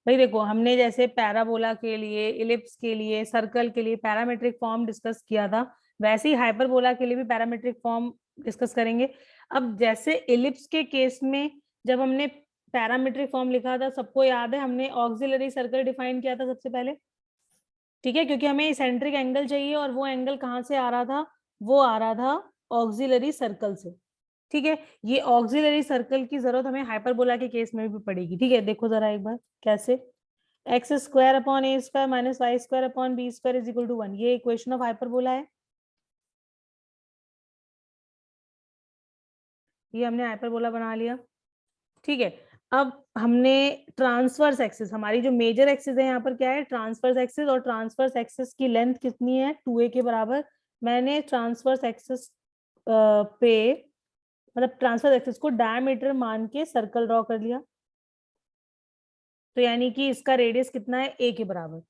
[SPEAKER 1] भाई देखो हमने जैसे पैराबोला के लिए, इलिप्स के लिए, सर्कल के लिए पैरामेट्रिक फॉर्म डिस्कस किया था, वैसे ही हाइपरबोला के लिए भी पैरामेट्रिक फॉर्म डिस्कस करेंगे। अब जैसे इलिप्स के केस में जब हमने पैरामीट्रिक फॉर्म लिखा था, सबको याद है, हमने ऑक्सिलरी सर्कल डिफाइन किया था सबसे पहले, ठीक है, क्योंकि हमें इसेंट्रिक एंगल चाहिए और वो एंगल कहाँ से आ रहा था, वो आ रहा था ऑक्सिलरी सर्कल से, ठीक है। ये ऑक्सिलरी सर्कल की जरूरत हमें हाइपरबोला के केस में भी पड़ेगी, ठीक है। देखो जरा एक बार कैसे, x square upon a square minus y square upon b square is equal to 1, ये इक्वेशन ऑफ हाइपरबोला है, ये हमने हाइपरबोला बना लिया, ठीक है। अब हमने ट्रांसवर्स एक्सिस, हमारी जो मेजर एक्सिस है यहाँ पर क्या है, ट्रांसवर्स एक्सिस, और ट्रांसवर्स एक्सिस की लेंथ कितनी है, 2a के बराबर। मैंने ट्रांसवर्स एक्सिस पे मतलब ट्रांसवर्स एक्सिस को डायमीटर मान के सर्कल ड्रॉ कर लिया, तो यानी कि इसका रेडियस कितना है, a के बराबर,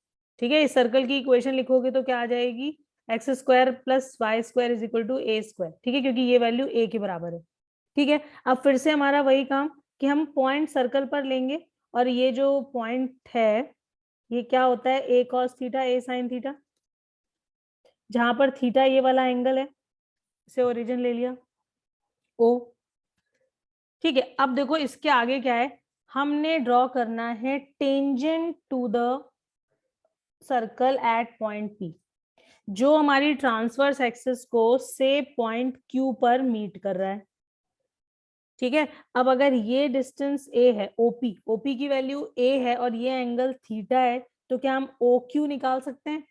[SPEAKER 1] ठीक है। इस सर्कल की इक्वेशन लिखोगे तो क्या आ जाएगी, x square plus y square is equal to a square, ठीक है, क्योंकि ये वैल्यू a के बराबर है, ठीक है। अब फिर से हमारा वही काम कि हम पॉइंट सर्कल पर लेंगे, और ये जो पॉइंट है ये क्या होता है, a cos theta a sin theta, जहां पर थीटा ये वाला एंगल है, इसे ओरिजिन ले लिया o, ठीक है। अब देखो इसके आगे क्या है, हमने ड्रॉ करना है tangent to the circle at point P, जो हमारी ट्रांसवर्स एक्सिस को से पॉइंट Q पर मीट कर रहा है, ठीक है। अब अगर ये डिस्टेंस a है, OP की वैल्यू a है और ये एंगल थीटा है, तो क्या हम OQ निकाल सकते हैं,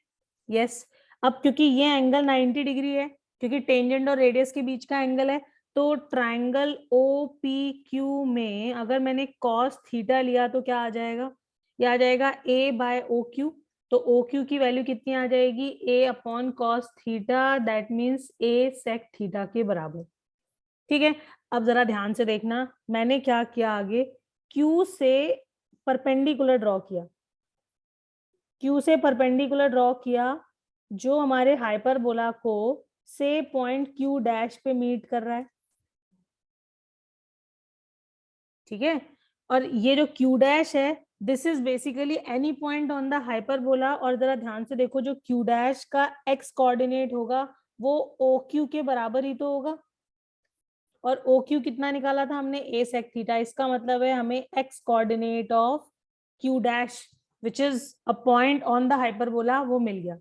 [SPEAKER 1] यस। अब क्योंकि ये एंगल 90 डिग्री है, क्योंकि टेंजेंट और रेडियस के बीच का एंगल है, तो ट्रायंगल OPQ में अगर मैंने cos थीटा लिया तो क्या आ जाएगा, ये आ जाएगा a बाय OQ, तो OQ की वैल्यू कितनी आ जाएगी, a upon cos theta, that means a sec theta के बराबर, ठीक है। अब जरा ध्यान से देखना, मैंने क्या किया आगे, Q से परपेंडिकुलर ड्रॉ किया, Q से परपेंडिकुलर ड्रॉ किया, जो हमारे हाइपरबोला को से पॉइंट Q डैश पे मीट कर रहा है, ठीक है। और ये जो Q डैश है, this is basically any point on the hyperbola, और जरा ध्यान से देखो जो Q डैश का x कोऑर्डिनेट होगा वो OQ के बराबर ही तो होगा, और OQ कितना निकाला था हमने, a sec थीटा, इसका मतलब है हमें x coordinate of Q dash which is a point on the hyperbola वो मिल गया,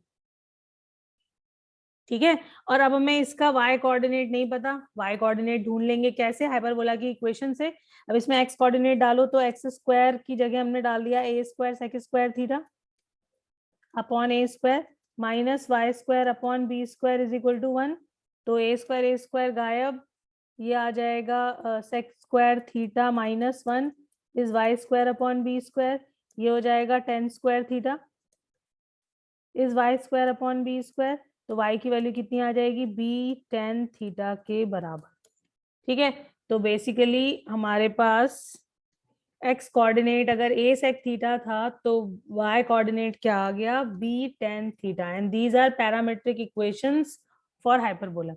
[SPEAKER 1] ठीक है। और अब हमें इसका y कोऑर्डिनेट नहीं पता, y कोऑर्डिनेट ढूंढ लेंगे कैसे, हाइपरबोला की इक्वेशन से। अब इसमें x कोऑर्डिनेट डालो तो एक्स स्क्वायर की जगह हमने डाल दिया a square sec square theta upon a square minus y square upon b square is equal to 1, तो a स्क्वायर गायब, ये आ जाएगा sec square theta minus 1 is y square upon b square, ये हो जाएगा tan square theta is y square upon b square, तो y की वैल्यू कितनी आ जाएगी, b टेन थीटा के बराबर, ठीक है। तो बेसिकली हमारे पास x कोऑर्डिनेट अगर a sec थीटा था तो y कोऑर्डिनेट क्या आ गया, b tan theta, and these are parametric equations for hyperbola,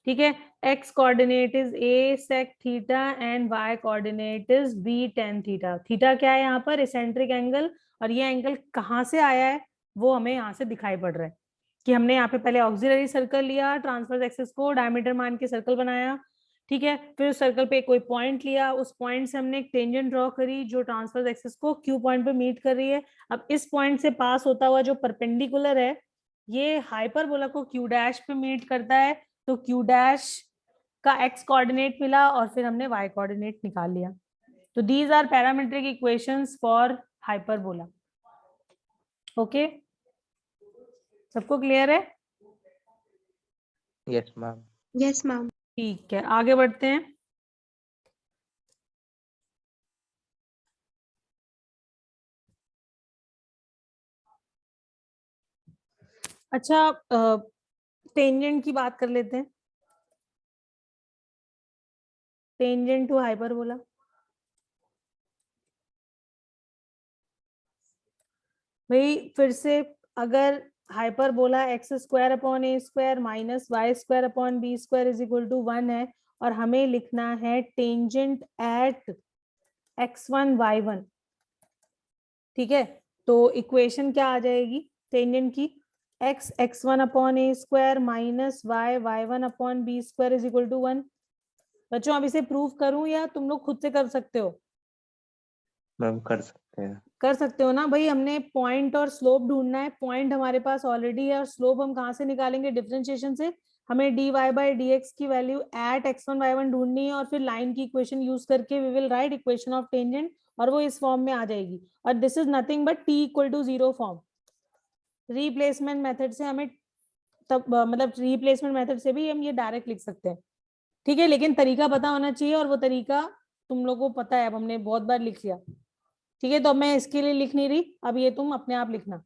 [SPEAKER 1] ठीक है। x coordinate is a sec theta and y coordinate is b tan theta, theta क्या है यहाँ पर, इसेंट्रिक एंगल, और ये एंगल कहाँ से आया है वो हमें यहाँ से दिखाई पड़ रहा है कि हमने यहाँ पे पहले ऑक्सिलरी सर्कल लिया, ट्रांसवर्स एक्सिस को डायमीटर मान के सर्कल बनाया, ठीक है। फिर उस सर्कल पे कोई पॉइंट लिया, उस पॉइंट से हमने एक टेंजेंट ड्रॉ करी जो ट्रांसवर्स एक्सिस को Q पॉइंट पे मीट कर रही है। अब इस पॉइंट से पास होता हुआ जो परपेंडिकुलर है ये हाइपरबोला को Q डैश पे मीट करता है, तो Q डैश का x कोऑर्डिनेट मिला और फिर हमने y कोऑर्डिनेट निकाल लिया। तो these are parametric equations for hyperbola. Okay, सबको क्लियर है?
[SPEAKER 5] Yes, ma'am.
[SPEAKER 3] Yes ma'am.
[SPEAKER 1] ठीक है, आगे बढ़ते हैं। अच्छा, टेंजेंट की बात कर लेते हैं, टेंजेंट टू हाइपरबोला। भाई फिर से, अगर hyperbola x square upon a square minus y square upon b square is equal to 1 है, और हमें लिखना है टेंजेंट एट x1 y1, ठीक है। तो इक्वेशन क्या आ जाएगी टेंजेंट की, x x1 upon a square minus y y1 upon b square is equal to 1। बच्चों अब इसे प्रूव करूं या तुम लोग खुद से कर सकते हो?
[SPEAKER 5] मैम कर सकते हैं।
[SPEAKER 1] कर सकते हो ना भाई, हमने पॉइंट और स्लोप ढूंढना है। पॉइंट हमारे पास ऑलरेडी है और स्लोप हम कहाँ से निकालेंगे? डिफरेंशिएशन से। हमें dy बाई dx की वैल्यू एट x1 y1 ढूंढनी है और फिर लाइन की इक्वेशन यूज करके we will write equation of tangent, और वो इस फॉर्म में आ जाएगी। और this is nothing but t equal to 0 form. Replacement method से हमें तब मतलब रिप्लेसमेंट मेथड से भी हम ये डायरेक्ट लिख सकते हैं, ठीक है, लेकिन तरीका पता होना चाहिए, और वो तरीका तुम लोगों को पता है, अब हमने बहुत बार लिख लिया, ठीक है। तो अब मैं इसके लिए लिख नहीं रही, अब ये तुम अपने आप लिखना,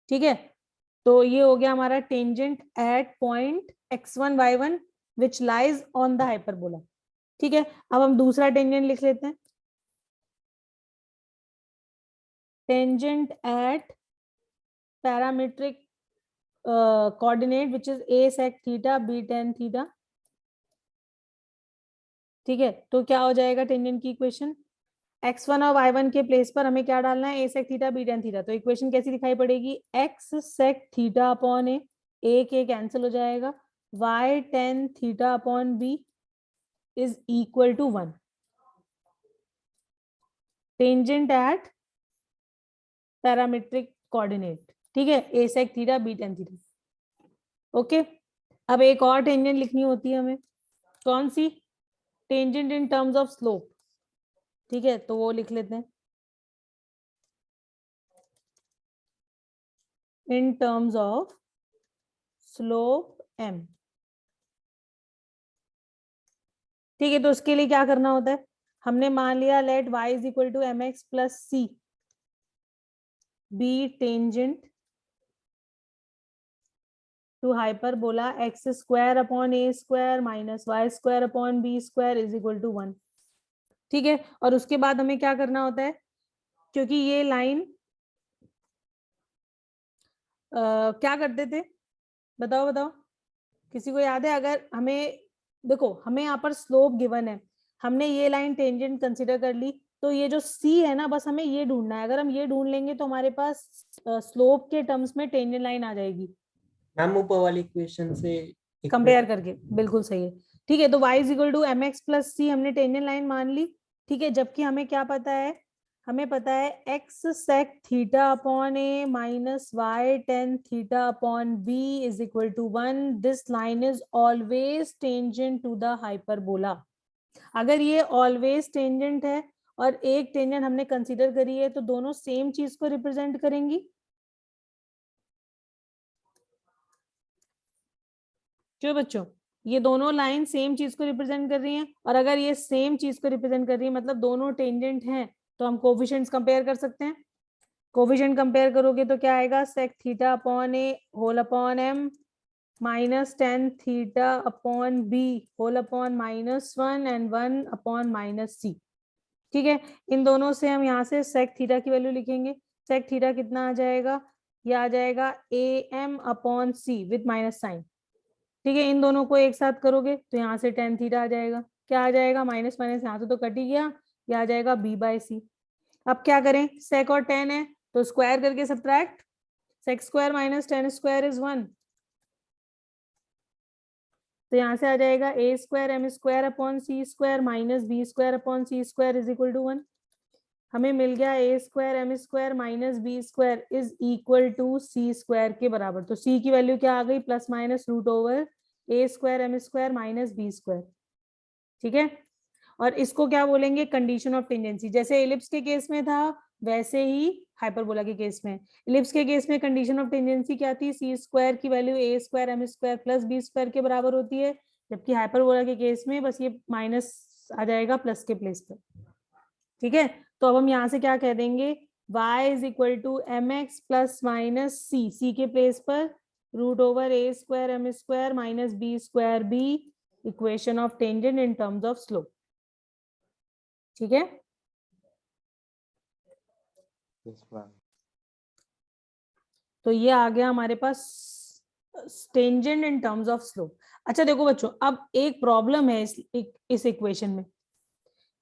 [SPEAKER 1] ठीक है। तो ये हो गया हमारा tangent at point x1 y1 which lies on the hyperbola, ठीक है। अब हम दूसरा टेंजेंट लिख लेते हैं। Tangent at parametric coordinate which is a sec theta b tan theta, ठीक है। तो क्या हो जाएगा टेंजेंट की इक्वेशन? x1 और y1 के प्लेस पर हमें क्या डालना है? a sec theta b tan theta. तो इक्वेशन कैसी दिखाई पड़ेगी? x sec theta upon a के कैंसिल हो जाएगा, y tan theta upon b is equal to 1। Tangent at parametric coordinate, ठीक है, a sec theta b tan theta, okay. अब एक और टेंजेंट लिखनी होती है हमें, कौन सी? Tangent in terms of slope, ठीक है। तो वो लिख लेते हैं in terms of slope m, ठीक है। तो उसके लिए क्या करना होता है? हमने मान लिया let y is equal to mx plus c be tangent to hyperbola x square upon a square minus y square upon b square is equal to 1, ठीक है। और उसके बाद हमें क्या करना होता है? क्योंकि ये लाइन क्या करते थे, बताओ बताओ, किसी को याद है? अगर हमें देखो, हमें यहाँ पर स्लोप गिवन है, हमने ये लाइन टेंजेंट कंसीडर कर ली, तो ये जो c है ना, बस हमें ये ढूंढना है। अगर हम ये ढूंढ लेंगे तो हमारे पास स्लोप के टर्म्स में टेंजेंट लाइन आ जाएगी
[SPEAKER 6] मैम ऊपर वाली इक्वेशन से
[SPEAKER 1] कंपेयर करके। बिल्कुल सही है, ठीक है। तो y is equal to m x plus c हमने टेंजेंट लाइन मान ली, ठीक है। जबकि हमें क्या पता है? हमें पता है x sec theta upon a minus y tan theta upon b is equal to 1। This line is always tangent to the hyperbola. अगर ये ऑलवेज टेंजेंट है और एक टेंजेंट हमने कंसीडर करी है, तो दोनों सेम चीज को रिप्रेजेंट करेंगी, क्यों बच्चों? ये दोनों लाइन सेम चीज को रिप्रेजेंट कर रही हैं, और अगर ये सेम चीज को रिप्रेजेंट कर रही है मतलब दोनों टेंजेंट हैं, तो हम कोफिशिएंट्स कंपेयर कर सकते हैं। कोफिशिएंट कंपेयर करोगे तो क्या आएगा? sec theta upon a whole upon m minus tan theta upon b whole upon minus 1 and 1 upon minus c, ठीक है। इन दोनों से हम यहाँ से sec थीटा की वैल्यू लिखेंगे। sec थीटा कितना आ जाएगा? ये आ जाएगा am upon c with minus sign, ठीक है। इन दोनों को एक साथ करोगे तो यहाँ से tan थीटा आ जाएगा। क्या आ जाएगा? माइनस माइनस यहाँ से तो कट ही गया, ये आ जाएगा b बाई सी। अब क्या करें? sec और tan है तो स्क्वायर करके subtract, sec square minus tan square is 1, तो यहाँ से आ जाएगा a square m square upon c square minus b square upon c square is equal to 1। हमें मिल गया a square m square minus b square is equal to c square के बराबर। तो c की वैल्यू क्या आ गई? Plus minus root over a square m square minus b square, ठीक है। और इसको क्या बोलेंगे? Condition of tangency. जैसे एलिप्स के केस में था वैसे ही हाइपरबोला के केस में। एलिप्स के केस में कंडीशन ऑफ टेंजेंसी क्या थी? सी स्क्वायर की value a square m square plus b square के बराबर होती है, जबकि हाइपरबोला के केस में बस ये माइनस आ जाएगा प्लस के प्लेस पर, ठीक है। तो अब हम यहाँ से क्या कह देंगे? y is equal to m x plus minus c के प्लेस पर root over a square m square minus b square b equation of tangent in terms of slope, ठीक है।
[SPEAKER 5] Yes ma'am.
[SPEAKER 1] तो ये आ गया हमारे पास tangent in terms of slope. अच्छा देखो बच्चों, अब एक प्रॉब्लम है इस इक्वेशन में।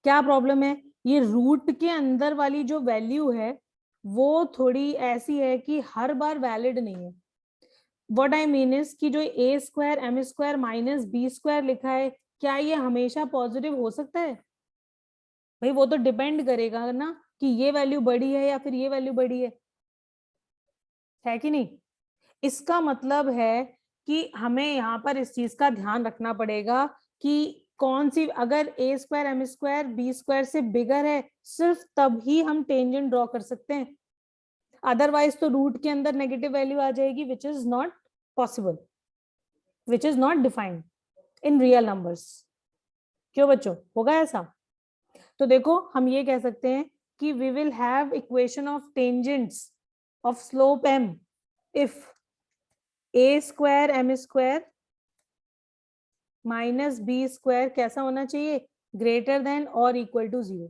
[SPEAKER 1] क्या प्रॉब्लम है? ये रूट के अंदर वाली जो वैल्यू है वो थोड़ी ऐसी है कि हर बार वैलिड नहीं है। व्हाट आई मीन इज कि जो a square m square minus b square लिखा है, क्या ये हमेशा पॉजिटिव हो सकता है? भाई वो तो डिपेंड करेगा ना कि ये वैल्यू बड़ी है या फिर ये वैल्यू बड़ी है कि नहीं। इसका मतलब है कि हमें यहाँ पर इस चीज का ध्यान रखना पड़ेगा कि कौन सी, अगर a square m square b square से बिगर है सिर्फ तभी हम टेंजेंट ड्रॉ कर सकते हैं, अदरवाइज तो रूट के अंदर नेगेटिव वैल्यू आ जाएगी which is not possible, which is not defined in real numbers. क्यों बच्चों, होगा ऐसा? तो देखो हम ये कह सकते हैं कि we will have equation of tangents of slope m if a square m square minus b square कैसा होना चाहिए, ग्रेटर देन और इक्वल टू 0।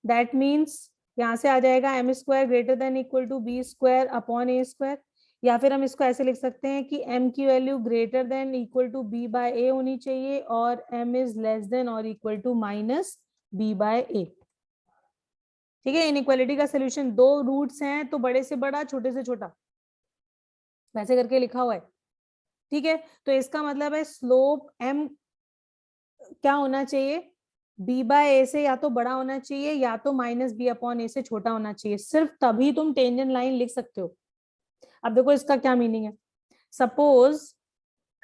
[SPEAKER 1] दैट मीन्स यहां से आ जाएगा m square greater than equal to b square upon a square, या फिर हम इसको ऐसे लिख सकते हैं कि m की value greater than equal to b by a होनी चाहिए और m इज लेस देन और equal to minus b by a. ठीक है, इनइक्वालिटी का सोल्यूशन, दो रूट्स हैं तो बड़े से बड़ा छोटे से छोटा वैसे करके लिखा हुआ है। ठीक है, तो इसका मतलब है स्लोप m क्या होना चाहिए, b बाय ए से या तो बड़ा होना चाहिए या तो माइनस बी अपॉन ए से छोटा होना चाहिए, सिर्फ तभी तुम टेंजेंट लाइन लिख सकते हो। अब देखो इसका क्या मीनिंग है, सपोज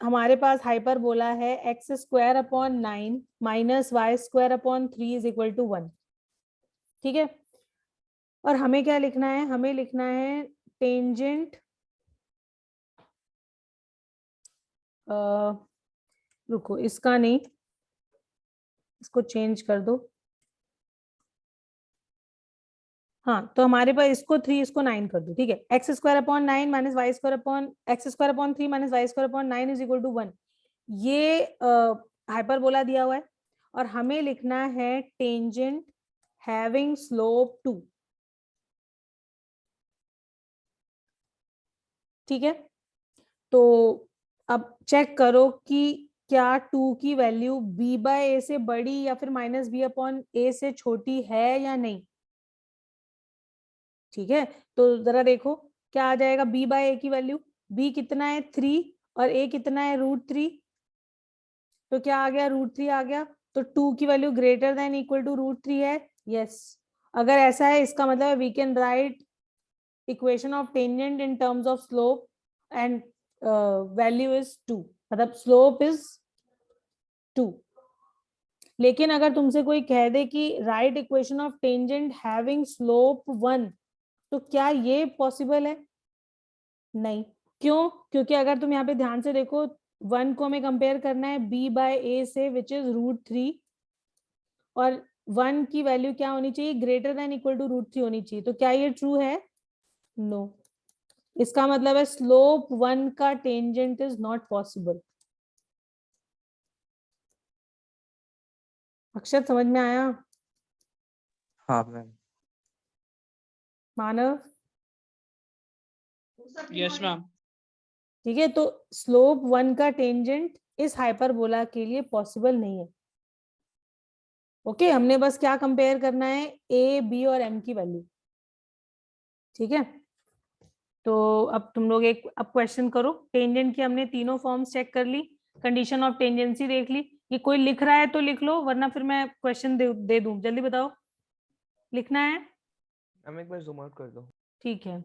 [SPEAKER 1] हमारे पास हाइपरबोला है x square upon 9 minus y square upon 3 is equal to 1। ठीक है, और हमें क्या लिखना है, हमें लिखना है टेंजेंट रुको इसका नहीं, इसको चेंज कर दो। हाँ, तो हमारे पास इसको 3 इसको 9 कर दो। ठीक है, x square upon 9 minus y square upon x square upon 3 minus y square upon 9 is equal to 1। ये हाइपरबोला दिया हुआ है और हमें लिखना है टेंजेंट हैविंग स्लोप 2। ठीक है, तो अब चेक करो कि क्या 2 की वैल्यू b बाय ए से बड़ी या फिर माइनस बी अपॉन ए से छोटी है या नहीं। ठीक है, तो जरा देखो क्या आ जाएगा b बाय ए की वैल्यू, b कितना है 3 और a कितना है √3, तो क्या आ गया √3 आ गया, तो 2 की value greater than equal to √3 है। यस, अगर ऐसा है इसका मतलब we can write equation of tangent in terms of slope and value is 2, मतलब स्लोप इज 2। लेकिन अगर तुमसे कोई कह दे कि right equation of tangent having slope 1, तो क्या ये पॉसिबल है? नहीं। क्यों? क्योंकि अगर तुम यहाँ पे ध्यान से देखो 1 को हमें कंपेयर करना है b बाय ए से विच इज √3 और 1 की वैल्यू क्या होनी चाहिए, ग्रेटर देन इक्वल टू √3 होनी चाहिए। तो क्या ये ट्रू है? नो। इसका मतलब है स्लोप 1 का टेंजेंट इज नॉट पॉसिबल। अक्षर समझ में आया?
[SPEAKER 2] हाँ मैम।
[SPEAKER 1] मानव?
[SPEAKER 7] Yes ma'am.
[SPEAKER 1] ठीक है, तो स्लोप 1 का टेंजेंट इस हाइपरबोला के लिए पॉसिबल नहीं है। ओके, हमने बस क्या कंपेयर करना है, ए बी और एम की वैल्यू। ठीक है, तो अब तुम लोग एक अब क्वेश्चन करो। टेंजेंट की हमने तीनों फॉर्म्स चेक कर ली, कंडीशन ऑफ टेंजेंसी देख ली। ये कोई लिख रहा है तो लिख लो, वरना फिर मैं क्वेश्चन दे दूं। जल्दी बताओ, लिखना है?
[SPEAKER 2] मैम एक बार जूम आउट कर दो।
[SPEAKER 1] ठीक है,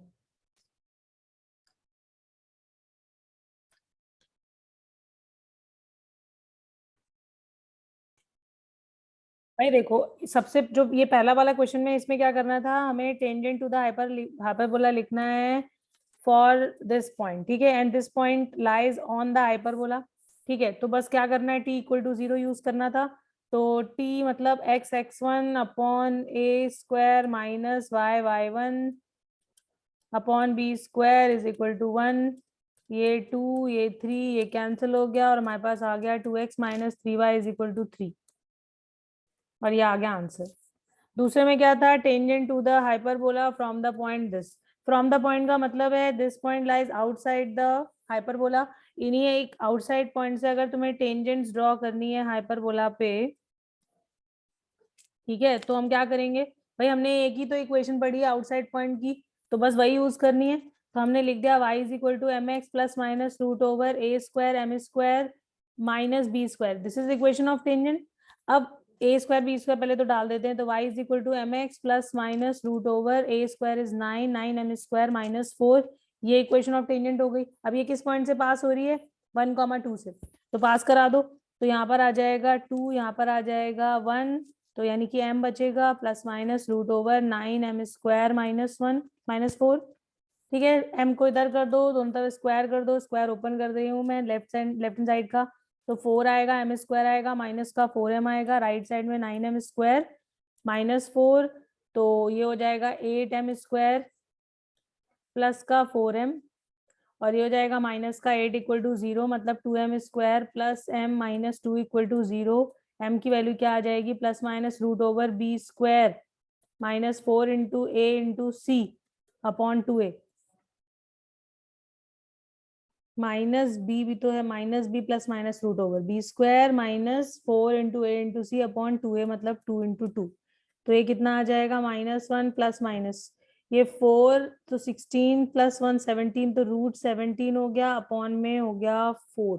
[SPEAKER 1] भाई देखो सबसे जो ये पहला वाला क्वेश्चन में, इसमें क्या करना था, हमें टेंजेंट टू द हाइपरबोला लिखना है फॉर दिस पॉइंट। ठीक है, and this point lies on the hyperbola. ठीक है, तो बस क्या करना है, t इक्वल टू 0 यूज करना था। तो t मतलब x(x1) upon a square minus y(y1) upon b square is equal to 1। ये 2 ये 3 ये कैंसिल हो गया और हमारे पास आ गया 2x minus 3y is equal to 3 और ये आ गया आंसर। दूसरे में क्या था, tangent to the hyperbola from the point this. From the point का मतलब है this point lies outside the hyperbola. इन्हीं एक आउटसाइड पॉइंट से अगर तुम्हें टेंजेंट्स ड्रॉ करनी है हाइपरबोला पे, ठीक है, तो हम क्या करेंगे भाई, हमने एक ही तो इक्वेशन पढ़ी है आउटसाइड पॉइंट की, तो बस वही यूज करनी है। तो हमने लिख दिया y is equal to mx plus minus √a square m square minus b square, this is equation of tangent. अब ए स्क्वायर बी स्क्वायर पहले तो डाल देते हैं, तो y is equal to m x plus minus root over a square is 9 m square minus 4। ये equation of tangent हो गई। अब ये किस पॉइंट से पास हो रही है? 1,2 से, तो पास करा दो। तो यहाँ पर आ जाएगा 2, यहाँ पर आ जाएगा 1, तो यानी कि m बचेगा plus minus root over 9 m square minus 1 minus 4। ठीक है, m को इधर कर दो, दोनों तरफ स्क्वायर कर दो, स्क्वायर ओपन कर रही हूँ मैं लेफ्ट हैंड साइड का, तो 4 आएगा, एम स्क्वायर आएगा, माइनस का 4m आएगा, राइट साइड में 9m स्क्वायर माइनस 4, तो ये हो जाएगा 8m स्क्वायर प्लस का 4m, और ये हो जाएगा माइनस का 8 इक्वल टू 0, मतलब 2m square plus m minus 2 equal to 0। m की वैल्यू क्या आ जाएगी? Plus minus root over b square minus 4 into a into c upon 2a, minus b भी तो है, minus b plus minus root over b square minus 4 into a into c upon 2a, मतलब 2 into 2। तो ये कितना आ जाएगा? -1 plus minus ये 4, तो 16 प्लस 1 17, तो रूट 17 हो गया, अपॉन में हो गया 4।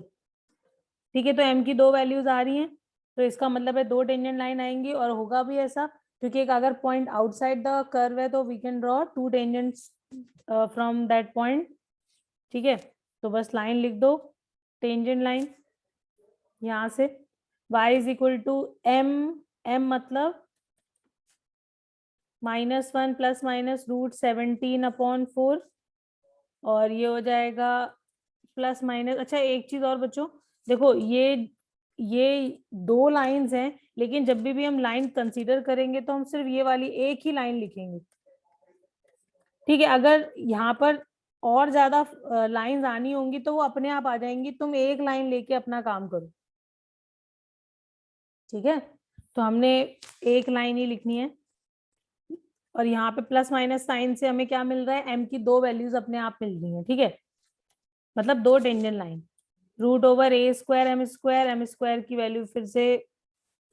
[SPEAKER 1] ठीक है, तो m की दो वैल्यूज आ रही हैं, तो इसका मतलब है 2 टेंजेंट लाइन आएंगी, और होगा भी ऐसा क्योंकि एक अगर पॉइंट आउटसाइड द कर्व है तो we can draw 2 tangents from that point. ठीक है, तो बस लाइन लिख दो, टेंजेंट लाइन यहां से y is equal to m मतलब -1 प्लस माइनस रूट 17 अपॉन 4, और ये हो जाएगा प्लस माइनस। अच्छा, एक चीज और बच्चों, देखो ये 2 लाइंस हैं, लेकिन जब भी हम लाइन कंसीडर करेंगे तो हम सिर्फ ये वाली एक ही लाइन लिखेंगे। ठीक है, अगर यहाँ पर और ज्यादा लाइंस आनी होंगी तो वो अपने आप आ जाएंगी, तुम एक लाइन लेके अपना काम करो। ठीक है, तो हमने एक लाइन ही लिखनी है, और यहाँ पे प्लस माइनस साइन से हमें क्या मिल रहा है? m की 2 वैल्यूज अपने आप मिल रही हैं। ठीक है, मतलब 2 tangent line, root over a square m square की वैल्यू फिर से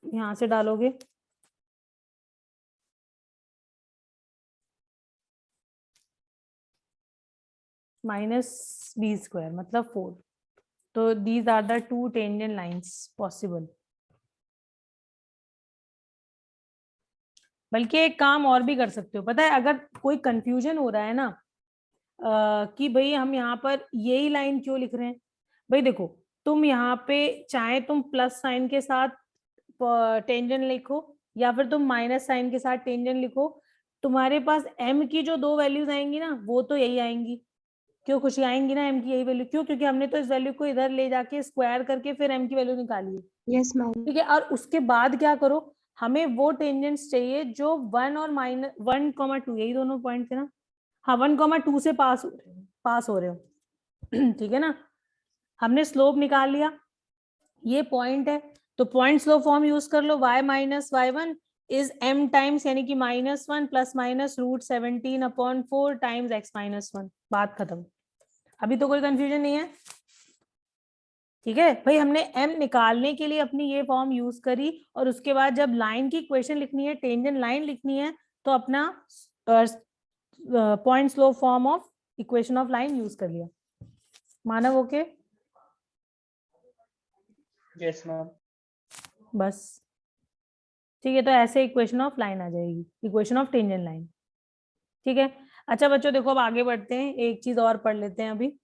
[SPEAKER 1] यहाँ से डालोगे, माइनस बी स्क्वायर मतलब 4। तो these are the 2 tangent lines possible. बल्कि एक काम और भी कर सकते हो, पता है, अगर कोई कंफ्यूजन हो रहा है ना कि भाई हम यहाँ पर यही लाइन क्यों लिख रहे हैं, भाई देखो, तुम यहाँ पे चाहे तुम प्लस साइन के साथ टेंजेंट लिखो या फिर तुम माइनस साइन के साथ टेंजेंट लिखो, तुम्हारे पास m की जो 2 वैल्यूज आएंगी ना वो तो यही आएंगी। क्यों खुशी आएंगी ना m की यही वैल्यू, क्यों? क्योंकि हमने तो इस वैल्यू को इधर ले जाके स्क्वायर करके फिर m की वैल्यू निकाली है।
[SPEAKER 3] Yes ma'am.
[SPEAKER 1] ठीक है, और उसके बाद क्या करो, हमें वो टेंजेंट्स चाहिए जो 1 और माइनस 1,2, यही दोनों पॉइंट थे ना, हाँ 1,2 से पास हो रहे हो। ठीक है ना, हमने स्लोप निकाल लिया, ये पॉइंट है, तो पॉइंट स्लोप फॉर्म यूज कर लो, y minus y1 is m times, यानी कि -1 plus minus root 17 upon 4 times x minus 1। बात खत्म, अभी तो कोई कंफ्यूजन नहीं है। ठीक है भाई, हमने m निकालने के लिए अपनी ये फॉर्म यूज करी, और उसके बाद जब लाइन की इक्वेशन लिखनी है, टेंजेंट लाइन लिखनी है, तो अपना point slope form of equation of line use कर लिया। मानव ओके?
[SPEAKER 4] Yes ma'am.
[SPEAKER 1] बस ठीक है, तो ऐसे इक्वेशन ऑफ लाइन आ जाएगी, इक्वेशन ऑफ टेंजेंट लाइन। ठीक है, अच्छा बच्चों देखो अब आगे बढ़ते हैं, एक चीज और पढ़ लेते हैं अभी।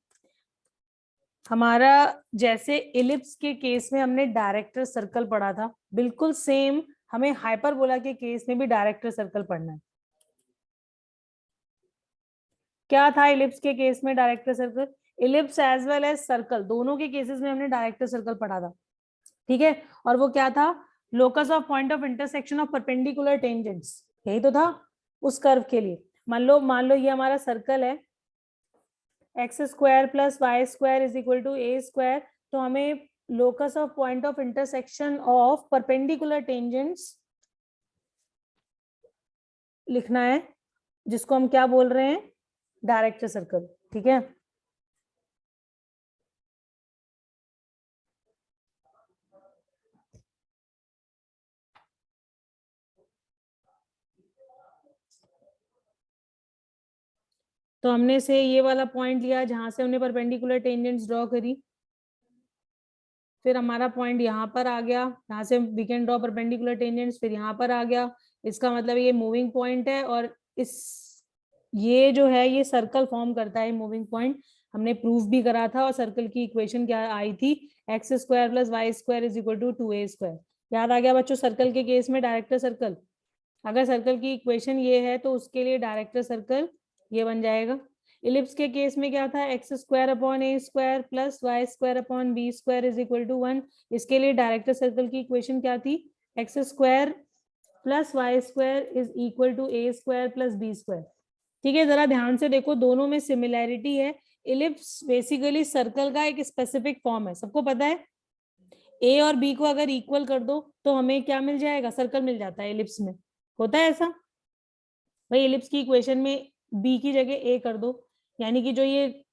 [SPEAKER 1] हमारा जैसे इलिप्स के केस में हमने डायरेक्टर सर्कल पढ़ा था, बिल्कुल सेम हमें हाइपरबोला के केस में भी डायरेक्टर सर्कल पढ़ना है। क्या था इलिप्स के केस में director circle? Ellipse as well as circle, दोनों के केसेस में हमने डायरेक्टर सर्कल पढ़ा था। ठीक है, और वो क्या था? Locus of point of intersection of perpendicular tangents, यही तो था उस कर्व के लिए। मान लो ये हमारा सर्कल है, x square plus y square is equal to a square, तो हमें locus of point of intersection of perpendicular tangents लिखना है, जिसको हम क्या बोल रहे हैं? Director circle. ठीक है, तो हमने से ये वाला पॉइंट लिया जहां से हमने परपेंडिकुलर टेंजेंट्स ड्रॉ करी, फिर हमारा पॉइंट यहाँ पर आ गया, यहाँ से we can draw perpendicular tangents, फिर यहाँ पर आ गया। इसका मतलब ये मूविंग पॉइंट है, और ये जो है ये सर्कल फॉर्म करता है मूविंग पॉइंट। हमने प्रूफ भी करा था, और सर्कल की इक्वेशन क्या आई थी, x square plus y square is equal to 2a²। याद आ गया बच्चों सर्कल के केस में डायरेक्टर सर्कल, अगर सर्कल की इक्वेशन ये है तो उसके लिए डायरेक्टर सर्कल ये बन जाएगा। इलिप्स के केस में क्या था, x square upon a square plus y square upon b square is equal to 1। इसके लिए डायरेक्टर सर्कल की इक्वेशन क्या थी, x square plus y square is equal to a square plus b square. ठीक है, जरा ध्यान से देखो, दोनों में सिमिलैरिटी है। इलिप्स बेसिकली सर्कल का एक स्पेसिफिक फॉर्म है, सबको पता है। ए और बी को अगर इक्वल कर दो तो हमें क्या मिल जाएगा, सर्कल मिल जाता है। इलिप्स में होता है ऐसा भाई, इलिप्स की इक्वेशन में बी की जगह ए कर दो, यानी कि जो ये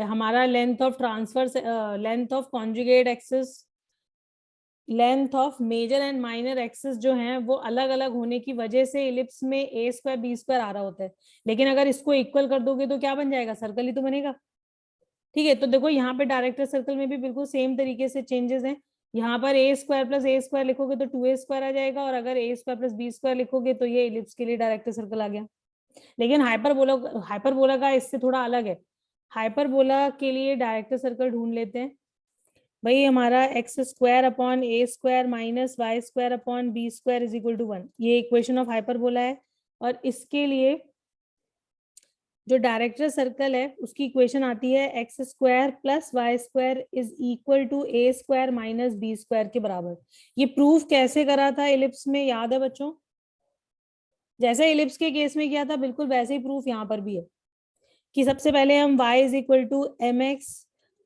[SPEAKER 1] हमारा length of transverse, length of conjugate axis, length of major and minor axis जो हैं वो अलग अलग होने की वजह से इलिप्स में ए स्क्वायर बी स्क्वायर आ रहा होता है। लेकिन अगर इसको इक्वल कर दोगे तो क्या बन जाएगा, सर्कल ही तो बनेगा। ठीक है, तो देखो यहाँ पे डायरेक्टर सर्कल में भी बिल्कुल सेम तरीके से चेंजेस हैं। यहाँ पर ए स्क्वायर प्लस ए स्क्वायर लिखोगे तो 2a² आ जाएगा, और अगर ए स्क्वायर प्लस बी स्क्वायर लिखोगे तो ये इलिप्स के लिए डायरेक्टर सर्कल आ गया। लेकिन हाइपरबोला का इससे थोड़ा अलग है। हाइपरबोला के लिए डायरेक्टर सर्कल ढूंढ लेते हैं भाई। हमारा x square upon a square minus y square upon b square is equal to 1, ये इक्वेशन ऑफ हाइपरबोला है। और इसके लिए जो डायरेक्टर सर्कल है उसकी इक्वेशन आती है x square plus y square is equal to a square minus b square के बराबर। ये प्रूफ कैसे करा था इलिप्स में, याद है बच्चों? जैसे इलिप्स के केस में किया था बिल्कुल वैसे ही प्रूफ यहाँ पर भी है, कि सबसे पहले हम y is equal to m x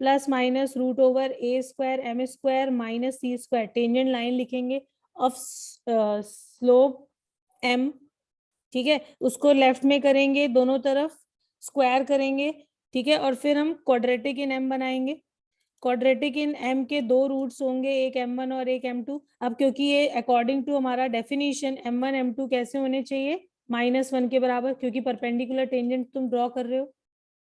[SPEAKER 1] plus minus root over a square m square minus c square, tangent line लिखेंगे ऑफ स्लोप m। ठीक है, उसको लेफ्ट में करेंगे, दोनों तरफ स्क्वायर करेंगे। ठीक है, और फिर हम क्वाड्रेटिक इन m बनाएंगे। क्वाड्रेटिक इन m के दो रूट्स होंगे, एक m1 और एक m2। अब क्योंकि ये अकॉर्डिंग टू हमारा डेफिनेशन m1 m2 कैसे होने चाहिए, -1 के बराबर, क्योंकि परपेंडिकुलर टेंजेंट तुम ड्रॉ कर रहे हो।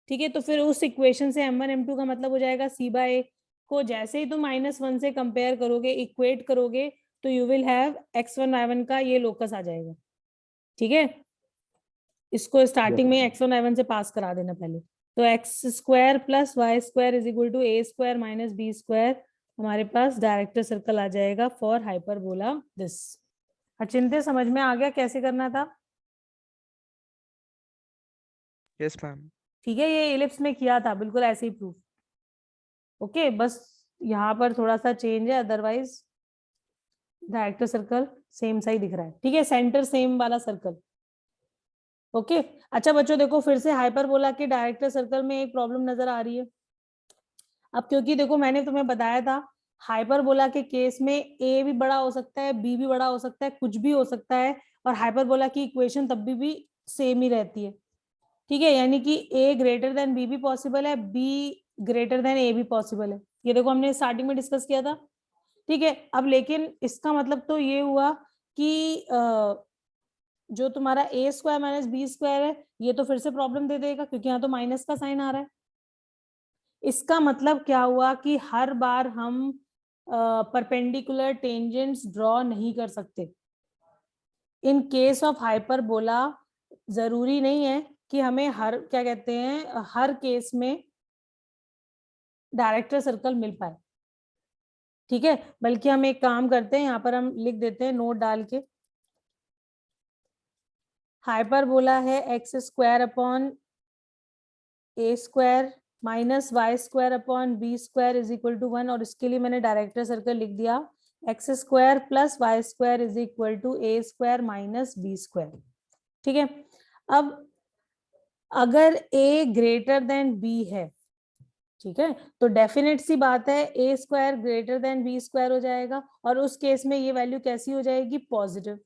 [SPEAKER 1] ठीक है, तो फिर उस इक्वेशन से m1 m2 का मतलब हो जाएगा c/a को जैसे ही तुम -1 से कंपेयर करोगे, इक्वेट करोगे, तो you will have x1 y1 का ये लोकस आ जाएगा। ठीक है, इसको स्टार्टिंग में x1 y1 से पास करा देना पहले। तो x square plus y square is equal to a square minus b square, हमारे पास डायरेक्टर सर्कल आ जाएगा फॉर हाइपरबोला दिस। अचिंत्य समझ में आ गया कैसे करना था?
[SPEAKER 2] Yes ma'am.
[SPEAKER 1] ठीक है, ये इलिप्स में किया था बिल्कुल ऐसे ही प्रूफ। ओके, बस यहाँ पर थोड़ा सा चेंज है, अदरवाइज डायरेक्टर सर्कल सेम सा ही दिख रहा है। ठीक है, सेंटर सेम वाला सर्कल। ओके, अच्छा बच्चों देखो, फिर से हाइपरबोला के डायरेक्टर सर्कल में एक प्रॉब्लम नजर आ रही है। अब क्योंकि देखो मैंने तुम्हें बताया था हाइपरबोला के केस में ए भी बड़ा हो सकता है, बी भी बड़ा हो सकता है, कुछ भी हो सकता है, और हाइपरबोला की इक्वेशन तब भी सेम ही रहती है। ठीक है, यानी कि ए ग्रेटर देन बी भी पॉसिबल है, बी ग्रेटर देन ए भी पॉसिबल है। ये देखो हमने स्टार्टिंग में डिस्कस किया था। ठीक है, अब लेकिन इसका मतलब तो ये हुआ कि जो तुम्हारा ए स्क्वायर माइनस बी स्क्वायर है ये तो फिर से प्रॉब्लम दे देगा, क्योंकि यहाँ तो माइनस का साइन आ रहा है। इसका मतलब क्या हुआ कि हर बार हम परपेंडिकुलर टेंजेंट्स ड्रॉ नहीं कर सकते। इन केस ऑफ हाइपरबोला जरूरी नहीं है कि हमें हर क्या कहते हैं हर केस में डायरेक्टर सर्कल मिल पाए। ठीक है, बल्कि हम एक काम करते हैं, यहाँ पर हम लिख देते हैं नोट डाल के, हाइपरबोला है x square upon a square minus y square upon b square is equal to 1, और इसके लिए मैंने डायरेक्टर सर्कल लिख दिया x square plus y square is equal to a square minus b square. ठीक है, अब अगर a ग्रेटर देन b है, ठीक है, तो डेफिनेट सी बात है a square greater than b square हो जाएगा, और उस केस में ये वैल्यू कैसी हो जाएगी, पॉजिटिव।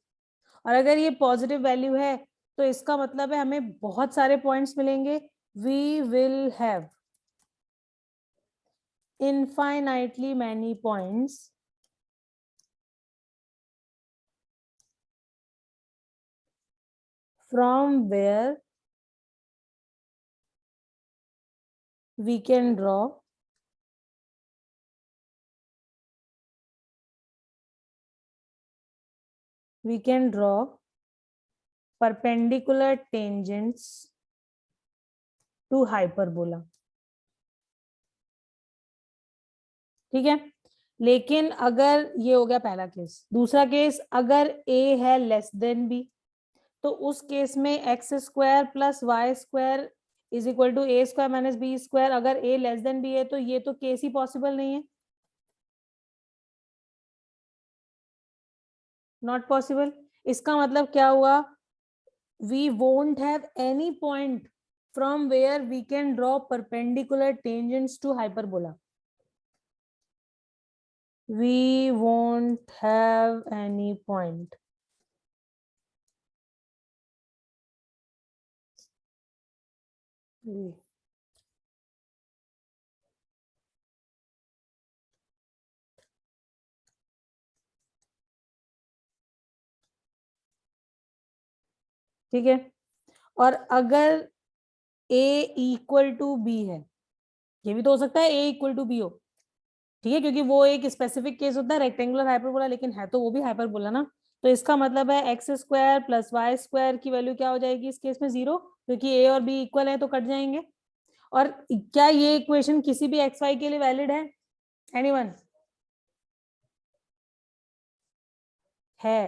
[SPEAKER 1] और अगर ये पॉजिटिव वैल्यू है तो इसका मतलब है हमें बहुत सारे पॉइंट्स मिलेंगे, we will have infinitely many points from where we can draw we can draw perpendicular tangents to hyperbola. ठीक है, लेकिन अगर ये हो गया पहला केस, दूसरा केस अगर a है लेस देन b, तो उस केस में x square plus y square is equal to a square minus b square. अगर a लेस देन b है तो ये तो केस ही पॉसिबल नहीं है, नॉट पॉसिबल. इसका मतलब क्या हुआ, we won't have any point from where we can draw perpendicular tangents to hyperbola. We won't have any point. ठीक है, और अगर a इक्वल टू b है, ये भी तो हो सकता है a इक्वल टू b हो. ठीक है, क्योंकि वो एक स्पेसिफिक केस होता है रेक्टेंगुलर हाइपरबोला, लेकिन है तो वो भी हाइपरबोला ना. तो इसका मतलब है x square plus y square की वैल्यू क्या हो जाएगी इस केस में, 0, क्योंकि a और b इक्वल है तो कट जाएंगे. और क्या ये इक्वेशन किसी भी एक्स वाई के लिए वैलिड है? एनीवन? है.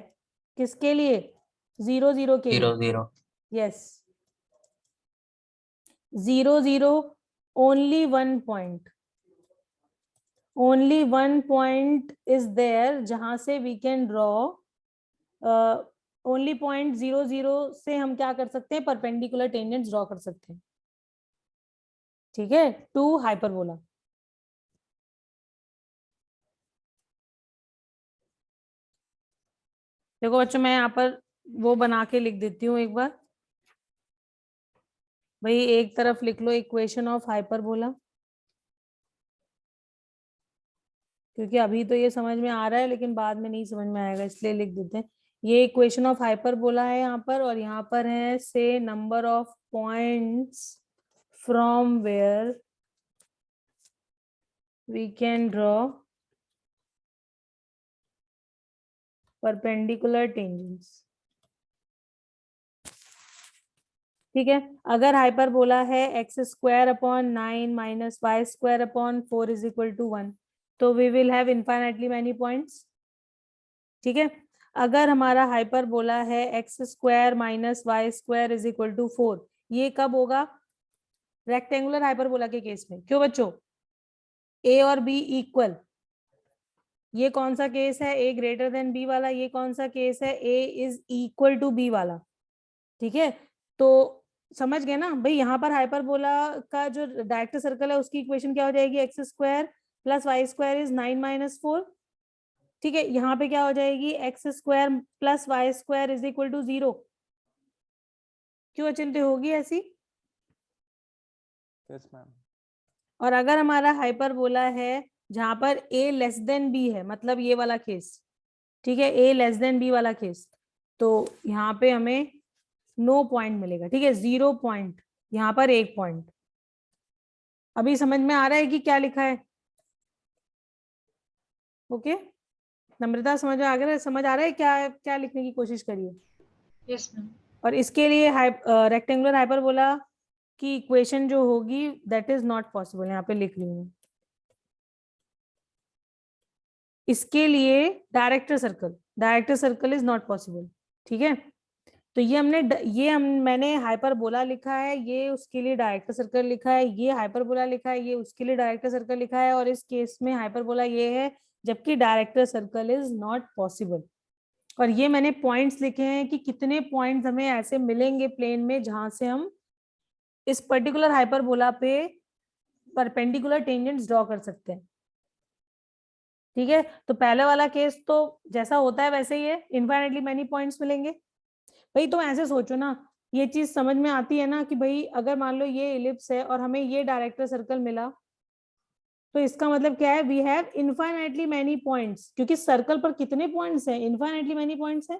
[SPEAKER 1] किसके लिए? 0 0 के लिए.
[SPEAKER 4] 0 0.
[SPEAKER 1] Yes, 0 0. only one point is there जहां से we can draw only point 0 0 से हम क्या कर सकते हैं, परपेंडिकुलर टेंजेंट्स ड्रॉ कर सकते हैं. ठीक है, टू हाइपरबोला. देखो बच्चों, मैं यहाँ पर वो बना के लिख देती हूँ एक बार. भाई एक तरफ लिख लो इक्वेशन ऑफ हाइपरबोला, क्योंकि अभी तो ये समझ में आ रहा है लेकिन बाद में नहीं समझ में आएगा, इसलिए लिख देते हैं. ये इक्वेशन ऑफ हाइपरबोला है यहाँ पर, और यहाँ पर है से number of points from where we can draw perpendicular tangents. ठीक है, अगर हाइपरबोला है x square upon 9 minus y square upon 4 is equal to 1, तो we will have infinitely many points. ठीक है, अगर हमारा हाइपरबोला है x square minus y square is equal to 4, ये कब होगा? रेक्टेंगुलर हाइपरबोला के केस में. क्यों बच्चों? ए और बी इक्वल. ये कौन सा केस है? ए ग्रेटर देन बी वाला. ये कौन सा केस है? ए इज इक्वल टू बी वाला. ठीक है, तो समझ गए ना भाई. यहाँ पर हाइपरबोला का जो डायरेक्ट सर्कल है उसकी इक्वेशन क्या हो जाएगी? X square plus y square is 9 minus 4. ठीक है, यहाँ पे क्या हो जाएगी? X square plus y square is equal to 0. क्यों अचिंत्य होगी ऐसी?
[SPEAKER 5] Yes, ma'am.
[SPEAKER 1] और अगर हमारा हाइपरबोला है जहां पर a लेस देन b है, मतलब ये वाला केस, ठीक है, a लेस देन b वाला केस, तो यहाँ पे हमें नो पॉइंट मिलेगा. ठीक है, 0 पॉइंट, यहाँ पर 1 पॉइंट. अभी समझ में आ रहा है कि क्या लिखा है? ओके, नम्रता समझ आ गया? समझ आ रहा है क्या क्या लिखने की कोशिश करिए.
[SPEAKER 7] Yes ma'am.
[SPEAKER 1] और इसके लिए रेक्टेंगुलर हाइपरबोला की इक्वेशन जो होगी दैट इज नॉट पॉसिबल. यहाँ पे लिख रही हूँ. इसके लिए director circle is not possible. ठीक है, तो ये मैंने हाइपरबोला लिखा है, ये उसके लिए डायरेक्टर सर्कल लिखा है, ये हाइपरबोला लिखा है, ये उसके लिए डायरेक्टर सर्कल लिखा है, और इस केस में हाइपरबोला ये है जबकि director circle is not possible. और ये मैंने पॉइंट्स लिखे हैं कि कितने पॉइंट्स हमें ऐसे मिलेंगे प्लेन में जहां से हम इस पर्टिकुलर हाइपरबोला पे परपेंडिकुलर टेंजेंट्स ड्रॉ कर सकते हैं. ठीक है, तो पहले वाला केस तो जैसा होता है वैसे ही है, इनफाइनाइटली मैनी पॉइंट्स मिलेंगे. भाई तुम ऐसे सोचो ना, ये चीज समझ में आती है ना कि भाई अगर मान लो ये इलिप्स है और हमें ये डायरेक्टर सर्कल मिला, तो इसका मतलब क्या है? We have infinitely many points, क्योंकि सर्कल पर कितने पॉइंट्स हैं? इनफाइनाइटली मैनी पॉइंट्स हैं.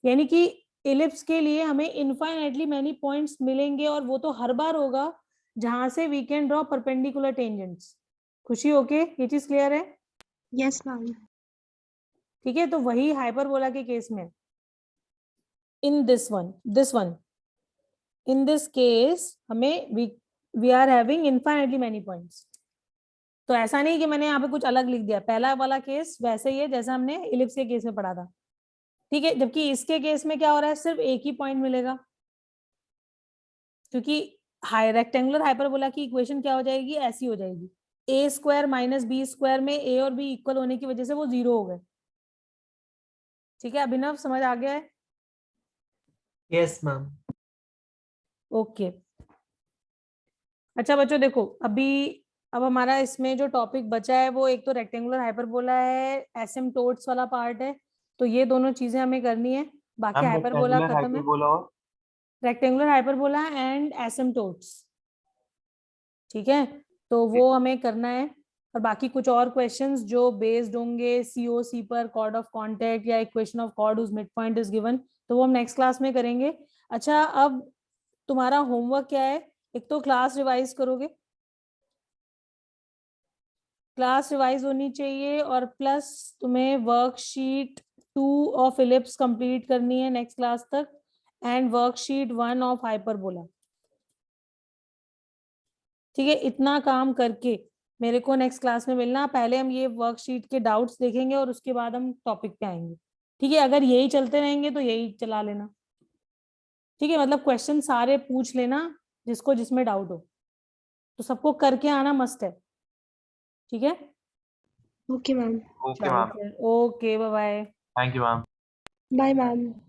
[SPEAKER 1] यानी कि इलिप्स के लिए हमें इनफाइनाइटली मैनी पॉइंट्स मिलेंगे, और वो तो हर बार होगा जहां से we can draw perpendicular tangents. Khushi okay, ये चीज क्लियर है?
[SPEAKER 3] Yes ma'am.
[SPEAKER 1] ठीक है, तो वही हाइपरबोला के केस में. in this one. In this case, हमें we are having infinitely many points. तो ऐसा नहीं कि मैंने यहाँ पे कुछ अलग लिख दिया, पहला वाला केस वैसे ही है जैसा हमने इलिप्स के केस में पढ़ा था, ठीक है। जबकि इसके केस में क्या हो रहा है, सिर्फ एक ही पॉइंट मिलेगा, क्योंकि रेक्टेंगुलर हाइपरबोला की इक्वेशन क्या हो जाएगी, ऐसी हो जाएगी, a square minus b square में a और b इक्वल होने की वजह से वो 0 हो गए, ठीक है। अभिनव समझ आ गया है?
[SPEAKER 6] Yes, ma'am.
[SPEAKER 1] ओके अच्छा बच्चों देखो, अब हमारा इसमें जो टॉपिक बचा है वो एक तो रेक्टेंगुलर हाइपरबोला है, एसिम्प्टोट्स वाला पार्ट है, तो ये दोनों चीजें हमें करनी है, बाकी हाइपरबोला खत्म है। रेक्टेंगुलर हाइपरबोला एंड एसिम्प्टोट्स, ठीक है, तो वो हमें करना है। और बाकी कुछ और क्वेश्चंस जो बेस्ड होंगे सीओसी पर, कॉर्ड ऑफ कॉन्टैक्ट या equation of chord whose mid point is given, तो वो हम नेक्स्ट क्लास में करेंगे। अच्छा अब तुम्हारा होमवर्क क्या है, एक तो क्लास रिवाइज करोगे, क्लास रिवाइज होनी चाहिए, और प्लस तुम्हें वर्कशीट 2 ऑफ इलिप्स कंप्लीट करनी है नेक्स्ट क्लास तक, एंड वर्कशीट 1 ऑफ हाइपरबोला, ठीक है। इतना काम करके मेरे को नेक्स्ट क्लास में मिलना, पहले हम ये वर्कशीट के डाउट्स देखेंगे और उसके बाद हम टॉपिक पे आएंगे, ठीक है। अगर यही चलते रहेंगे तो यही चला लेना, ठीक है, मतलब क्वेश्चन सारे पूछ लेना जिसको जिसमें डाउट हो, तो सबको करके आना मस्ट है, ठीक है।
[SPEAKER 3] Okay ma'am.
[SPEAKER 1] Okay bye bye.
[SPEAKER 3] Bye ma'am.